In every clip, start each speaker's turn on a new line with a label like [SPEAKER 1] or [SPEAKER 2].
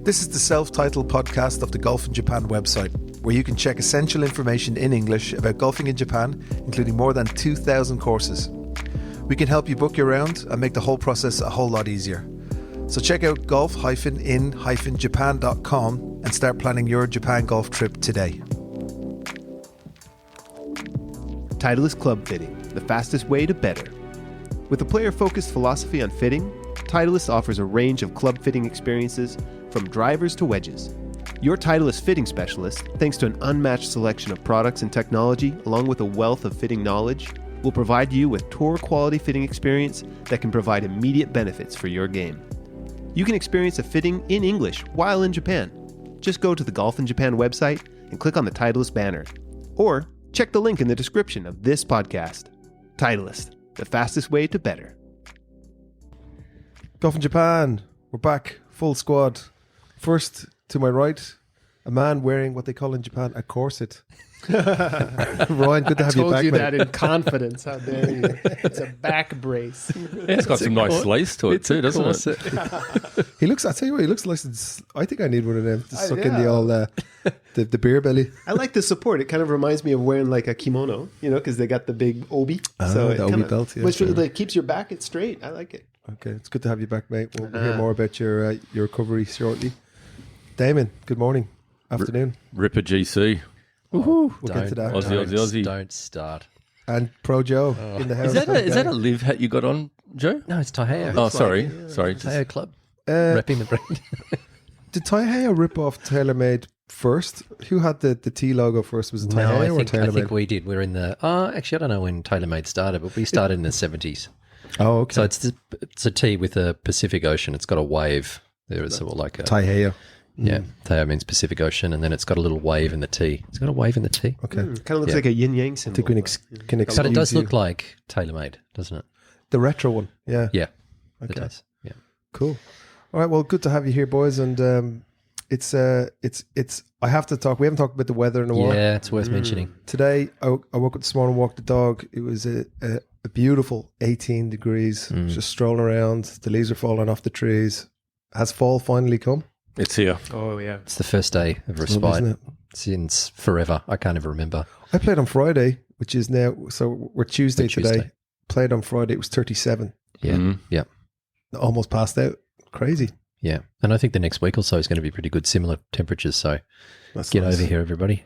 [SPEAKER 1] This is the self-titled podcast of the Golf in Japan website, where you can check essential information in English about golfing in Japan, including more than 2,000 courses. We can help you book your round and make the whole process a whole lot easier. So check out golf-in-japan.com and start planning your Japan golf trip today.
[SPEAKER 2] Titleist Club Fitting, the fastest way to better. With a player-focused philosophy on fitting, Titleist offers a range of club fitting experiences from drivers to wedges. Your Titleist fitting specialist, thanks to an unmatched selection of products and technology, along with a wealth of fitting knowledge, will provide you with tour-quality fitting experience that can provide immediate benefits for your game. You can experience a fitting in English while in Japan. Just go to the Golf in Japan website and click on the Titleist banner. Or check the link in the description of this podcast. Titleist, the fastest way to better.
[SPEAKER 1] Golf in Japan, we're back, full squad. First, to my right, a man wearing what they call in Japan a corset. Ryan, good to have you back.
[SPEAKER 3] I told you
[SPEAKER 1] mate.
[SPEAKER 3] that in confidence. How dare you? It's a back brace.
[SPEAKER 4] Yeah, it's got some nice lace to it too, doesn't it?
[SPEAKER 1] He looks, I tell you what, he looks like, I think I need one of them to suck in the old, the beer belly.
[SPEAKER 3] I like the support. It kind of reminds me of wearing like a kimono, because they got the big obi.
[SPEAKER 1] The
[SPEAKER 3] it
[SPEAKER 1] obi
[SPEAKER 3] kinda,
[SPEAKER 1] belt, yeah.
[SPEAKER 3] which like, keeps your back straight. I like it.
[SPEAKER 1] Okay, it's good to have you back, mate. We'll hear more about your recovery shortly. Damon, good morning, afternoon.
[SPEAKER 4] Ripper GC.
[SPEAKER 1] We'll get to that.
[SPEAKER 4] Aussie.
[SPEAKER 5] Don't start.
[SPEAKER 1] And Pro Joe in the house.
[SPEAKER 4] Is that a live hat you got on, Joe?
[SPEAKER 5] No, it's Taiheo.
[SPEAKER 4] Oh, sorry. Sorry.
[SPEAKER 5] Taiheo Club.
[SPEAKER 1] Uh,
[SPEAKER 5] Repping the brand.
[SPEAKER 1] Did Taiheo rip off TaylorMade first? Who had the T logo first? Was it
[SPEAKER 5] No,
[SPEAKER 1] Taiheo
[SPEAKER 5] I
[SPEAKER 1] or
[SPEAKER 5] think
[SPEAKER 1] TaylorMade?
[SPEAKER 5] we did. We're in the... actually, I don't know when TaylorMade started, but we started in the 70s.
[SPEAKER 1] Oh, okay.
[SPEAKER 5] So it's a T with a Pacific Ocean. It's got a wave. There is like a...
[SPEAKER 1] Taiheo.
[SPEAKER 5] Yeah, Taiheo means Pacific Ocean, and then it's got a little wave in the T. It's got a wave in the T.
[SPEAKER 1] Okay.
[SPEAKER 3] Kind of looks
[SPEAKER 5] Yeah.
[SPEAKER 3] like a yin-yang
[SPEAKER 1] I
[SPEAKER 3] symbol.
[SPEAKER 1] think we can excuse
[SPEAKER 5] But it does
[SPEAKER 1] you.
[SPEAKER 5] look like TaylorMade, doesn't it?
[SPEAKER 1] The retro one. Yeah.
[SPEAKER 5] Yeah,
[SPEAKER 1] Okay.
[SPEAKER 5] it does. Yeah.
[SPEAKER 1] Cool. All right. Well, good to have you here, boys. And it's. I have to talk. We haven't talked about the weather in a while.
[SPEAKER 5] Yeah, it's worth mentioning.
[SPEAKER 1] Today, I woke up this morning, walked the dog. It was a beautiful 18 degrees. Just strolling around. The leaves are falling off the trees. Has fall finally come?
[SPEAKER 4] It's here.
[SPEAKER 3] Oh, yeah.
[SPEAKER 5] It's the first day of
[SPEAKER 1] It's lovely,
[SPEAKER 5] respite
[SPEAKER 1] isn't it?
[SPEAKER 5] since forever. I can't even remember.
[SPEAKER 1] I played on Friday, which is now. So we're Tuesday today.
[SPEAKER 5] Tuesday.
[SPEAKER 1] Played on Friday. It was 37.
[SPEAKER 5] Yeah, yeah.
[SPEAKER 1] Almost passed out. Crazy.
[SPEAKER 5] Yeah, and I think the next week or so is going to be pretty good, similar temperatures. So
[SPEAKER 1] That's
[SPEAKER 5] get
[SPEAKER 1] nice.
[SPEAKER 5] over here, everybody.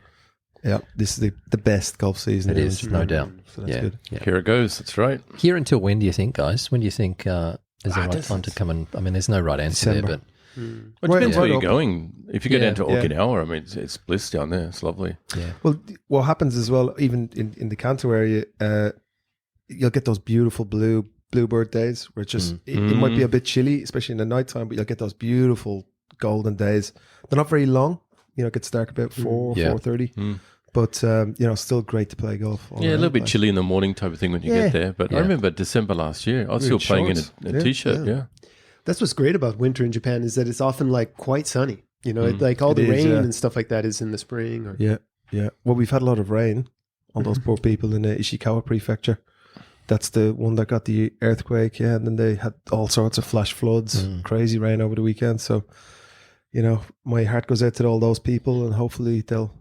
[SPEAKER 1] Yeah, this is the best golf season.
[SPEAKER 5] It
[SPEAKER 1] in
[SPEAKER 5] is,
[SPEAKER 1] Japan.
[SPEAKER 5] no doubt.
[SPEAKER 1] So that's
[SPEAKER 5] Yeah,
[SPEAKER 1] good.
[SPEAKER 5] yeah.
[SPEAKER 4] Here it goes. That's right.
[SPEAKER 5] Here until when do you think, guys? When do you think is the right
[SPEAKER 1] that's-
[SPEAKER 5] time to come and... I mean, there's no right answer
[SPEAKER 1] December.
[SPEAKER 5] there, but...
[SPEAKER 4] Well, it
[SPEAKER 1] Right-
[SPEAKER 4] depends
[SPEAKER 1] right
[SPEAKER 4] where you're
[SPEAKER 1] up.
[SPEAKER 4] going. If you go
[SPEAKER 5] Yeah,
[SPEAKER 4] down to
[SPEAKER 1] yeah.
[SPEAKER 4] Okinawa, I mean, it's bliss down there. It's lovely.
[SPEAKER 5] Yeah.
[SPEAKER 1] Well, what happens as well, even in the Kanto area, you'll get those beautiful bluebird days where it's just it might be a bit chilly, especially in the nighttime, but you'll get those beautiful golden days. They're not very long. It gets dark about 4:30. But still great to play golf. all
[SPEAKER 4] Yeah, a
[SPEAKER 1] around
[SPEAKER 4] little bit
[SPEAKER 1] the place.
[SPEAKER 4] chilly in the morning type of thing when you
[SPEAKER 1] Yeah.
[SPEAKER 4] get there. But I
[SPEAKER 5] Yeah.
[SPEAKER 4] remember December last year, I was
[SPEAKER 1] We're
[SPEAKER 4] still
[SPEAKER 1] in
[SPEAKER 4] playing in
[SPEAKER 1] shorts.
[SPEAKER 4] a
[SPEAKER 1] Yeah,
[SPEAKER 4] t-shirt. Yeah.
[SPEAKER 3] That's what's great about winter in Japan is that it's often like quite sunny. Like all
[SPEAKER 1] It
[SPEAKER 3] the
[SPEAKER 1] is,
[SPEAKER 3] rain
[SPEAKER 1] yeah.
[SPEAKER 3] and stuff like that is in the spring. Or
[SPEAKER 1] Yeah. Well, we've had a lot of rain. All those poor people in the Ishikawa Prefecture. That's the one that got the earthquake. Yeah, and then they had all sorts of flash floods, crazy rain over the weekend. So, my heart goes out to all those people, and hopefully they'll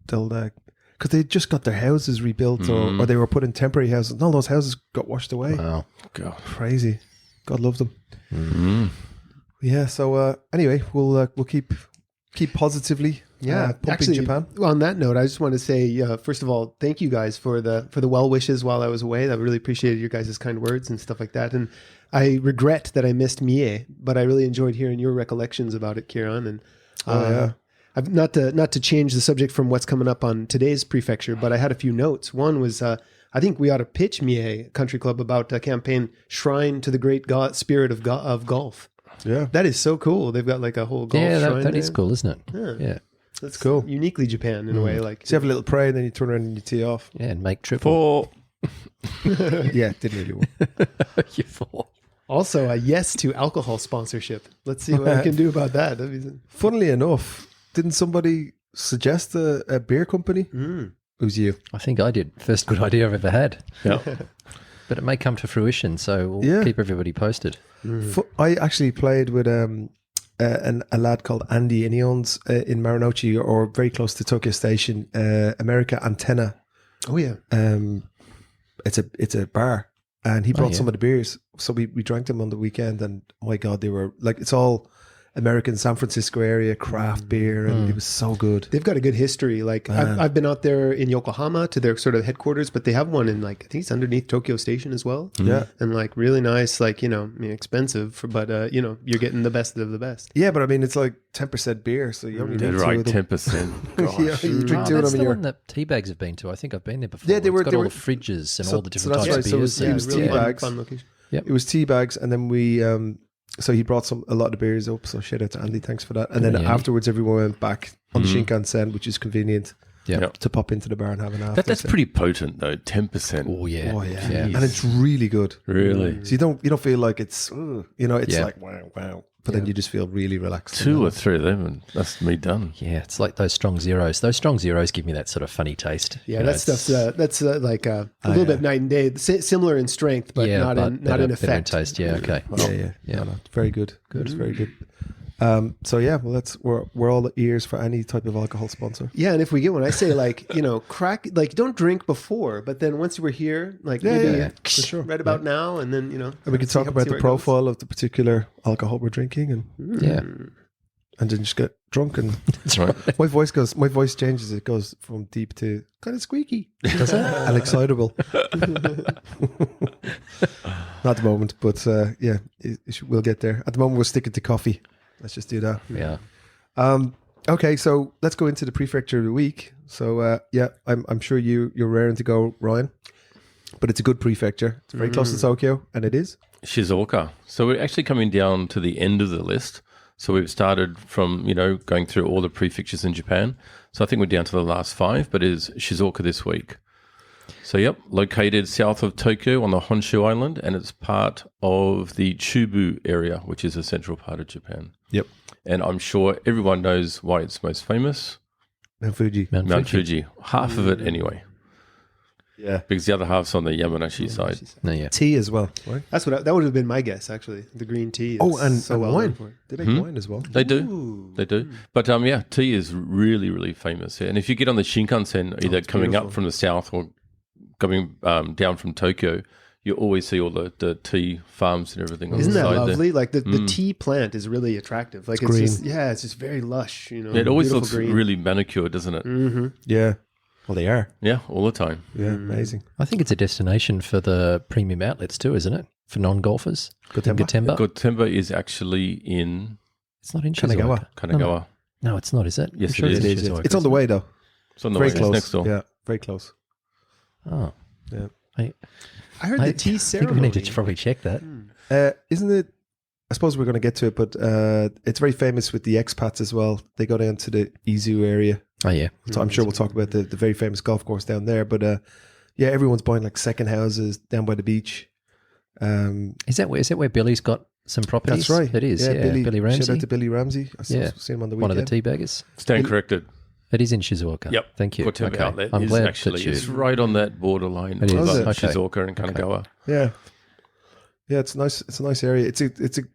[SPEAKER 1] because they just got their houses rebuilt, or they were put in temporary houses. And all those houses got washed away.
[SPEAKER 5] Wow.
[SPEAKER 4] God.
[SPEAKER 1] Crazy. God love them. Yeah. So anyway, we'll keep positively. Pumping
[SPEAKER 3] actually,
[SPEAKER 1] Japan.
[SPEAKER 3] on that note, I just want to say, first of all, thank you guys for the well wishes while I was away. I really appreciated your guys' kind words and stuff like that. And I regret that I missed Mie, but I really enjoyed hearing your recollections about it, Kieran. And I've not to change the subject from what's coming up on today's prefecture, but I had a few notes. One was I think we ought to pitch Mie Country Club about a campaign Shrine to the Great Spirit of Golf.
[SPEAKER 1] Yeah.
[SPEAKER 3] That is so cool. They've got like a whole golf
[SPEAKER 5] Yeah,
[SPEAKER 3] shrine
[SPEAKER 5] that is
[SPEAKER 3] there.
[SPEAKER 5] cool, isn't it? Yeah.
[SPEAKER 3] That's
[SPEAKER 1] cool.
[SPEAKER 3] Uniquely Japan in a way. Like
[SPEAKER 1] So you have a little prayer, and then you turn around and you tee off.
[SPEAKER 5] Yeah, and make triple.
[SPEAKER 1] Yeah, didn't really work.
[SPEAKER 5] You fool.
[SPEAKER 3] also a yes to alcohol sponsorship. Let's see what we can do about that. That'd be-
[SPEAKER 1] Funnily enough, didn't somebody suggest a beer company? It was you.
[SPEAKER 5] I think I did. First good idea I've ever had.
[SPEAKER 4] Yeah.
[SPEAKER 5] But it may come to fruition, so we'll
[SPEAKER 1] Yeah.
[SPEAKER 5] keep everybody posted.
[SPEAKER 1] I actually played with a lad called Andy, and he owns in Marunouchi or very close to Tokyo Station, America Antenna.
[SPEAKER 3] Oh yeah.
[SPEAKER 1] It's a bar, and he brought some of the beers. So we drank them on the weekend, and oh my God, they were like, it's all American San Francisco area craft beer, and it was so good.
[SPEAKER 3] They've got a good history. Like I've been out there in Yokohama to their sort of headquarters, but they have one in like, I think it's underneath Tokyo Station as well.
[SPEAKER 1] Yeah.
[SPEAKER 3] And like really nice, like, you know, I mean, expensive, but you know, you're getting the best of the best.
[SPEAKER 1] Yeah, but I mean, it's like 10% beer, so you only
[SPEAKER 4] Dead
[SPEAKER 1] need
[SPEAKER 4] right,
[SPEAKER 1] 10%.
[SPEAKER 4] 10%.
[SPEAKER 1] Yeah, you drink two of
[SPEAKER 5] that's
[SPEAKER 1] them
[SPEAKER 5] the
[SPEAKER 1] a
[SPEAKER 5] one
[SPEAKER 1] year.
[SPEAKER 5] that Teabags have been to. I think I've been there before.
[SPEAKER 1] Yeah, they were-
[SPEAKER 5] It's got
[SPEAKER 1] they
[SPEAKER 5] all
[SPEAKER 1] were-
[SPEAKER 5] the fridges and
[SPEAKER 1] so-
[SPEAKER 5] all the
[SPEAKER 1] so
[SPEAKER 5] different
[SPEAKER 1] that's
[SPEAKER 5] types
[SPEAKER 1] right.
[SPEAKER 5] of
[SPEAKER 1] So
[SPEAKER 5] beers.
[SPEAKER 1] it was tea
[SPEAKER 3] really
[SPEAKER 1] bags.
[SPEAKER 3] fun location.
[SPEAKER 1] It was tea bags, and then we so he brought a lot of the beers up. So shout out to Andy, thanks for that. And then
[SPEAKER 5] Yeah.
[SPEAKER 1] afterwards, everyone went back on the Shinkansen, which is convenient
[SPEAKER 5] Yeah.
[SPEAKER 1] to pop into the bar and have an after.
[SPEAKER 4] That's pretty potent though. 10%.
[SPEAKER 5] Oh yeah.
[SPEAKER 1] Oh yeah.
[SPEAKER 5] Yeah.
[SPEAKER 1] And it's really good.
[SPEAKER 4] Really?
[SPEAKER 1] So you don't feel like it's it's
[SPEAKER 5] Yeah.
[SPEAKER 1] like wow, but then you just feel really relaxed.
[SPEAKER 4] 2 or 3 of them, and that's me done.
[SPEAKER 5] Yeah, it's like those strong zeros. Those strong zeros give me that sort of funny taste.
[SPEAKER 3] Yeah,
[SPEAKER 5] You know,
[SPEAKER 3] that stuff's that's like a little bit night and day. Similar in strength, but not in
[SPEAKER 5] better
[SPEAKER 3] effect.
[SPEAKER 5] in taste. Yeah, okay.
[SPEAKER 1] Yeah. No, very good. It's very good. So yeah, well, we're all ears for any type of alcohol sponsor.
[SPEAKER 3] Yeah, and if we get one, I say like, you know, crack, like don't drink before, but then once you were here, like maybe
[SPEAKER 1] for sure.
[SPEAKER 3] right about now, and then, you know.
[SPEAKER 1] And we can
[SPEAKER 3] see
[SPEAKER 1] talk
[SPEAKER 3] how-
[SPEAKER 1] about
[SPEAKER 3] see
[SPEAKER 1] the
[SPEAKER 3] where it goes.
[SPEAKER 1] profile of the particular alcohol we're drinking, and
[SPEAKER 5] Yeah.
[SPEAKER 1] then just get drunk. And
[SPEAKER 4] That's right.
[SPEAKER 1] my voice changes. It goes from deep to kind of squeaky.
[SPEAKER 5] Does it?
[SPEAKER 1] And excitable. Not at the moment, but we'll get there. At the moment, we're sticking to coffee. Let's just do that.
[SPEAKER 5] Yeah.
[SPEAKER 1] Okay, so let's go into the prefecture of the week. So I'm sure you're raring to go, Ryan. But it's a good prefecture. It's very close to Tokyo, and it is.
[SPEAKER 4] Shizuoka. So we're actually coming down to the end of the list. So we've started from, going through all the prefectures in Japan. So I think we're down to the last 5, but it is Shizuoka this week. So, located south of Tokyo on the Honshu Island, and it's part of the Chubu area, which is a central part of Japan.
[SPEAKER 1] Yep.
[SPEAKER 4] And I'm sure everyone knows why it's most famous.
[SPEAKER 1] Mount Fuji.
[SPEAKER 4] Mount Fuji. Half of it anyway,
[SPEAKER 1] Yeah.
[SPEAKER 4] because the other half's on the Yamanashi side.
[SPEAKER 5] No, yeah.
[SPEAKER 1] Tea as well, right?
[SPEAKER 3] That's that would have been my guess, actually. The green tea. Is
[SPEAKER 1] Oh, and
[SPEAKER 3] so well
[SPEAKER 1] wine.
[SPEAKER 3] known for it.
[SPEAKER 1] They make wine as well.
[SPEAKER 4] They do. They do. But tea is really, really famous here. And if you get on the Shinkansen, either coming up from the south or coming down from Tokyo, you always see all the tea farms and everything on
[SPEAKER 3] Isn't
[SPEAKER 4] the
[SPEAKER 3] that
[SPEAKER 4] side
[SPEAKER 3] lovely? Like the tea plant is really attractive. Like it's
[SPEAKER 1] green.
[SPEAKER 3] just, it's just very lush. You know,
[SPEAKER 4] there. It always
[SPEAKER 3] beautiful
[SPEAKER 4] looks
[SPEAKER 3] green.
[SPEAKER 4] really manicured, doesn't it?
[SPEAKER 1] Yeah. Well, they are.
[SPEAKER 4] Yeah, all the time.
[SPEAKER 1] Yeah, amazing.
[SPEAKER 5] I think it's a destination for the premium outlets too, isn't it? For non-golfers.
[SPEAKER 1] Gotemba.
[SPEAKER 5] Gotemba.
[SPEAKER 4] Gotemba is actually in
[SPEAKER 5] It's not in
[SPEAKER 1] Kanagawa.
[SPEAKER 5] Shizuoka.
[SPEAKER 4] Kanagawa.
[SPEAKER 5] No, it's not, is it?
[SPEAKER 4] Yes,
[SPEAKER 5] I'm sure
[SPEAKER 4] it
[SPEAKER 5] it's
[SPEAKER 4] is.
[SPEAKER 5] in
[SPEAKER 1] It is.
[SPEAKER 5] Shizuoka,
[SPEAKER 1] It's on the
[SPEAKER 5] isn't
[SPEAKER 1] way, though.
[SPEAKER 4] It's on the
[SPEAKER 1] Very
[SPEAKER 4] way. It's
[SPEAKER 1] close.
[SPEAKER 4] next door.
[SPEAKER 1] Yeah, very close.
[SPEAKER 5] it? Oh.
[SPEAKER 1] Yeah.
[SPEAKER 3] I heard the tea
[SPEAKER 5] I think
[SPEAKER 3] ceremony.
[SPEAKER 5] we need to probably check that.
[SPEAKER 1] Isn't it? I suppose we're going to get to it, but it's very famous with the expats as well. They go down to the Izu area.
[SPEAKER 5] Oh, yeah.
[SPEAKER 1] So I'm sure we'll talk about the very famous golf course down there. But everyone's buying like second houses down by the beach.
[SPEAKER 5] Is that where Billy's got some properties?
[SPEAKER 1] That's right.
[SPEAKER 5] It is, yeah. Billy Ramsey.
[SPEAKER 1] Shout out to Billy Ramsey. I
[SPEAKER 5] Yeah.
[SPEAKER 1] see him on the
[SPEAKER 5] One
[SPEAKER 1] weekend.
[SPEAKER 5] of the teabaggers.
[SPEAKER 4] Stand corrected.
[SPEAKER 5] It is in Shizuoka.
[SPEAKER 4] Yep.
[SPEAKER 5] Thank you.
[SPEAKER 4] Gotemba
[SPEAKER 5] Okay.
[SPEAKER 4] outlet
[SPEAKER 5] I'm
[SPEAKER 4] is
[SPEAKER 5] glad
[SPEAKER 4] actually,
[SPEAKER 5] that you...
[SPEAKER 4] it's right on that borderline
[SPEAKER 5] It
[SPEAKER 4] of
[SPEAKER 5] is.
[SPEAKER 1] Okay.
[SPEAKER 4] Shizuoka and Kanagawa.
[SPEAKER 1] Yeah. Yeah, it's nice. It's a nice area.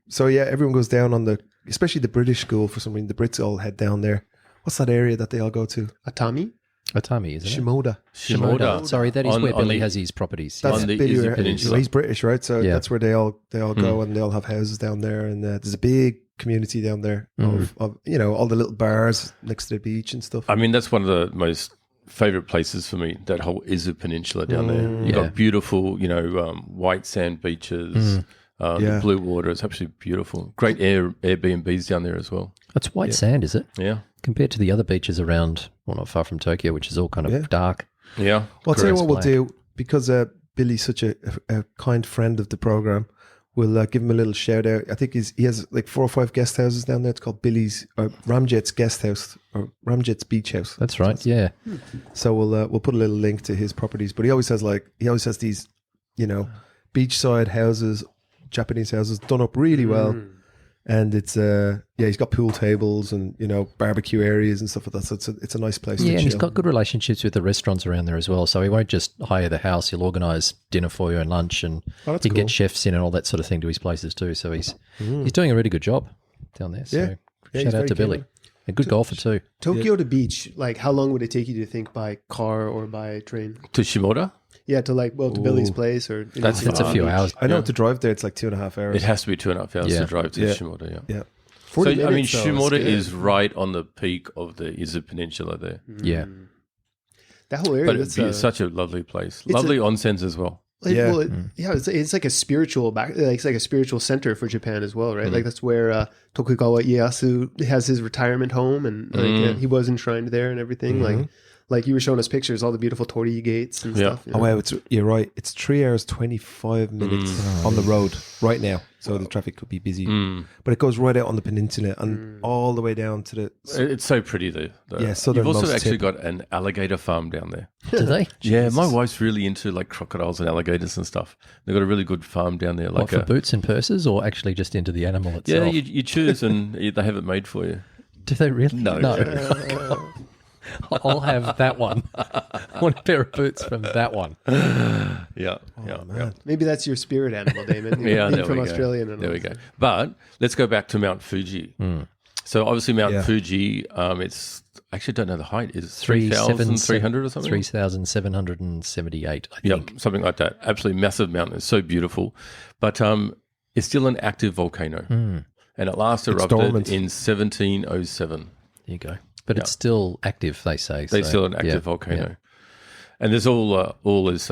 [SPEAKER 1] So everyone goes down on especially the British school for some reason. The Brits all head down there. What's that area that they all go to?
[SPEAKER 3] Atami?
[SPEAKER 5] Atami, isn't it?
[SPEAKER 1] Shimoda.
[SPEAKER 4] Shimoda.
[SPEAKER 5] Sorry, that is
[SPEAKER 4] On-
[SPEAKER 5] where
[SPEAKER 4] on
[SPEAKER 5] Billy
[SPEAKER 4] the-
[SPEAKER 5] has his proproperties.
[SPEAKER 1] That's
[SPEAKER 4] On the
[SPEAKER 1] Billy.
[SPEAKER 4] Izu Peninsula.
[SPEAKER 1] He's British, right? So
[SPEAKER 5] Yeah.
[SPEAKER 1] that's where they all go, and they all have houses down there. And there's a big community down there of all the little bars next to the beach and stuff.
[SPEAKER 4] I mean, that's one of the most favorite places for me, that whole Izu Peninsula down there. You've
[SPEAKER 5] Yeah.
[SPEAKER 4] got beautiful, white sand beaches, the blue water. It's absolutely beautiful. Great Airbnbs down there as well.
[SPEAKER 5] It's white sand, is it?
[SPEAKER 4] Yeah.
[SPEAKER 5] Compared to the other beaches around, well, not far from Tokyo, which is all kind of dark.
[SPEAKER 4] Yeah.
[SPEAKER 1] Well, I'll tell you
[SPEAKER 5] Correct.
[SPEAKER 1] what we'll do, because Billy's such a kind friend of the program. We'll give him a little shout out. I think he has like 4 or 5 guest houses down there. It's called Billy's Ramjet's Guest House or Ramjet's Beach House.
[SPEAKER 5] That's right, yeah.
[SPEAKER 1] So we'll put a little link to his properties. But he always has these, beachside houses, Japanese houses done up really well. And it's he's got pool tables and barbecue areas and stuff like that. So it's a nice place to
[SPEAKER 5] Yeah, and he's
[SPEAKER 1] chill.
[SPEAKER 5] got good relationships with the restaurants around there as well. So he won't just hire the house; he'll organise dinner for you and lunch, and
[SPEAKER 1] that's
[SPEAKER 5] he can
[SPEAKER 1] cool.
[SPEAKER 5] get chefs in and all that sort of thing to his places too. So he's doing a really good job. down there. So
[SPEAKER 1] Yeah, he's
[SPEAKER 5] shout out
[SPEAKER 1] very
[SPEAKER 5] to
[SPEAKER 1] keen
[SPEAKER 5] Billy.
[SPEAKER 1] on
[SPEAKER 5] A good golfer too.
[SPEAKER 3] Tokyo to beach, like how long would it take you to think by car or by train?
[SPEAKER 4] To Shimoda,
[SPEAKER 3] Yeah, to Billy's place or
[SPEAKER 4] That's
[SPEAKER 5] It's a few hours.
[SPEAKER 1] I know
[SPEAKER 4] Yeah.
[SPEAKER 1] to drive there, it's like 2.5 hours.
[SPEAKER 4] it has to be 2.5 hours
[SPEAKER 5] Yeah.
[SPEAKER 4] to drive to
[SPEAKER 1] Yeah.
[SPEAKER 4] Shimoda. Yeah.
[SPEAKER 1] Yeah.
[SPEAKER 4] So
[SPEAKER 3] 40
[SPEAKER 4] I mean,
[SPEAKER 3] minutes, though, is
[SPEAKER 4] Shimoda
[SPEAKER 3] good.
[SPEAKER 4] is right on the peak of the Izu Peninsula there.
[SPEAKER 5] Yeah.
[SPEAKER 3] That whole area.
[SPEAKER 4] But
[SPEAKER 3] That's
[SPEAKER 4] it's such a lovely place.
[SPEAKER 3] it's
[SPEAKER 4] Lovely onsens as well.
[SPEAKER 3] like,
[SPEAKER 1] Yeah.
[SPEAKER 3] well, it's like a spiritual it's like a spiritual center for Japan as well, right? Like that's where Tokugawa Ieyasu has his retirement home, and he was enshrined there and everything. Like you were showing us pictures, all the beautiful torii gates and
[SPEAKER 4] Yeah.
[SPEAKER 3] stuff.
[SPEAKER 1] Oh wow, you're right. It's 3 hours 25 minutes on the road right now, so the traffic could be busy. But it goes right out on the peninsula and all the way down to the.
[SPEAKER 4] It's so pretty there.
[SPEAKER 1] Yeah,
[SPEAKER 4] You've
[SPEAKER 1] southernmost
[SPEAKER 4] also actually
[SPEAKER 1] tip.
[SPEAKER 4] got an alligator farm down there.
[SPEAKER 5] Do they?
[SPEAKER 4] Yeah, my wife's really into like crocodiles and alligators and stuff. They've got a really good farm down there.
[SPEAKER 5] What,
[SPEAKER 4] Like
[SPEAKER 5] for boots and purses, or actually just into the animal
[SPEAKER 4] yeah,
[SPEAKER 5] itself?
[SPEAKER 4] you choose and they have it made for you.
[SPEAKER 5] Do they really?
[SPEAKER 4] No.
[SPEAKER 5] I'll have that one. I want a pair of boots from that one.
[SPEAKER 4] Yeah,
[SPEAKER 3] Maybe that's your spirit animal, Damon.
[SPEAKER 4] yeah.
[SPEAKER 3] Being
[SPEAKER 4] There
[SPEAKER 3] from
[SPEAKER 4] we go.
[SPEAKER 3] Australia. And
[SPEAKER 4] There we
[SPEAKER 3] all
[SPEAKER 4] go.
[SPEAKER 3] that.
[SPEAKER 4] But let's go back to Mount Fuji. So obviously Mount
[SPEAKER 1] Yeah.
[SPEAKER 4] Fuji, it's I actually don't know the height. Is 3,300 or something?
[SPEAKER 5] 3,778, I
[SPEAKER 4] Yeah,
[SPEAKER 5] think.
[SPEAKER 4] something like that. Absolutely massive mountain. It's so beautiful. But it's still an active volcano. And it last erupted
[SPEAKER 1] dormant.
[SPEAKER 4] in 1707.
[SPEAKER 5] There you go. But it's still active, they say.
[SPEAKER 4] They're
[SPEAKER 5] so,
[SPEAKER 4] still an active
[SPEAKER 5] yeah,
[SPEAKER 4] volcano.
[SPEAKER 5] yeah.
[SPEAKER 4] And there's all this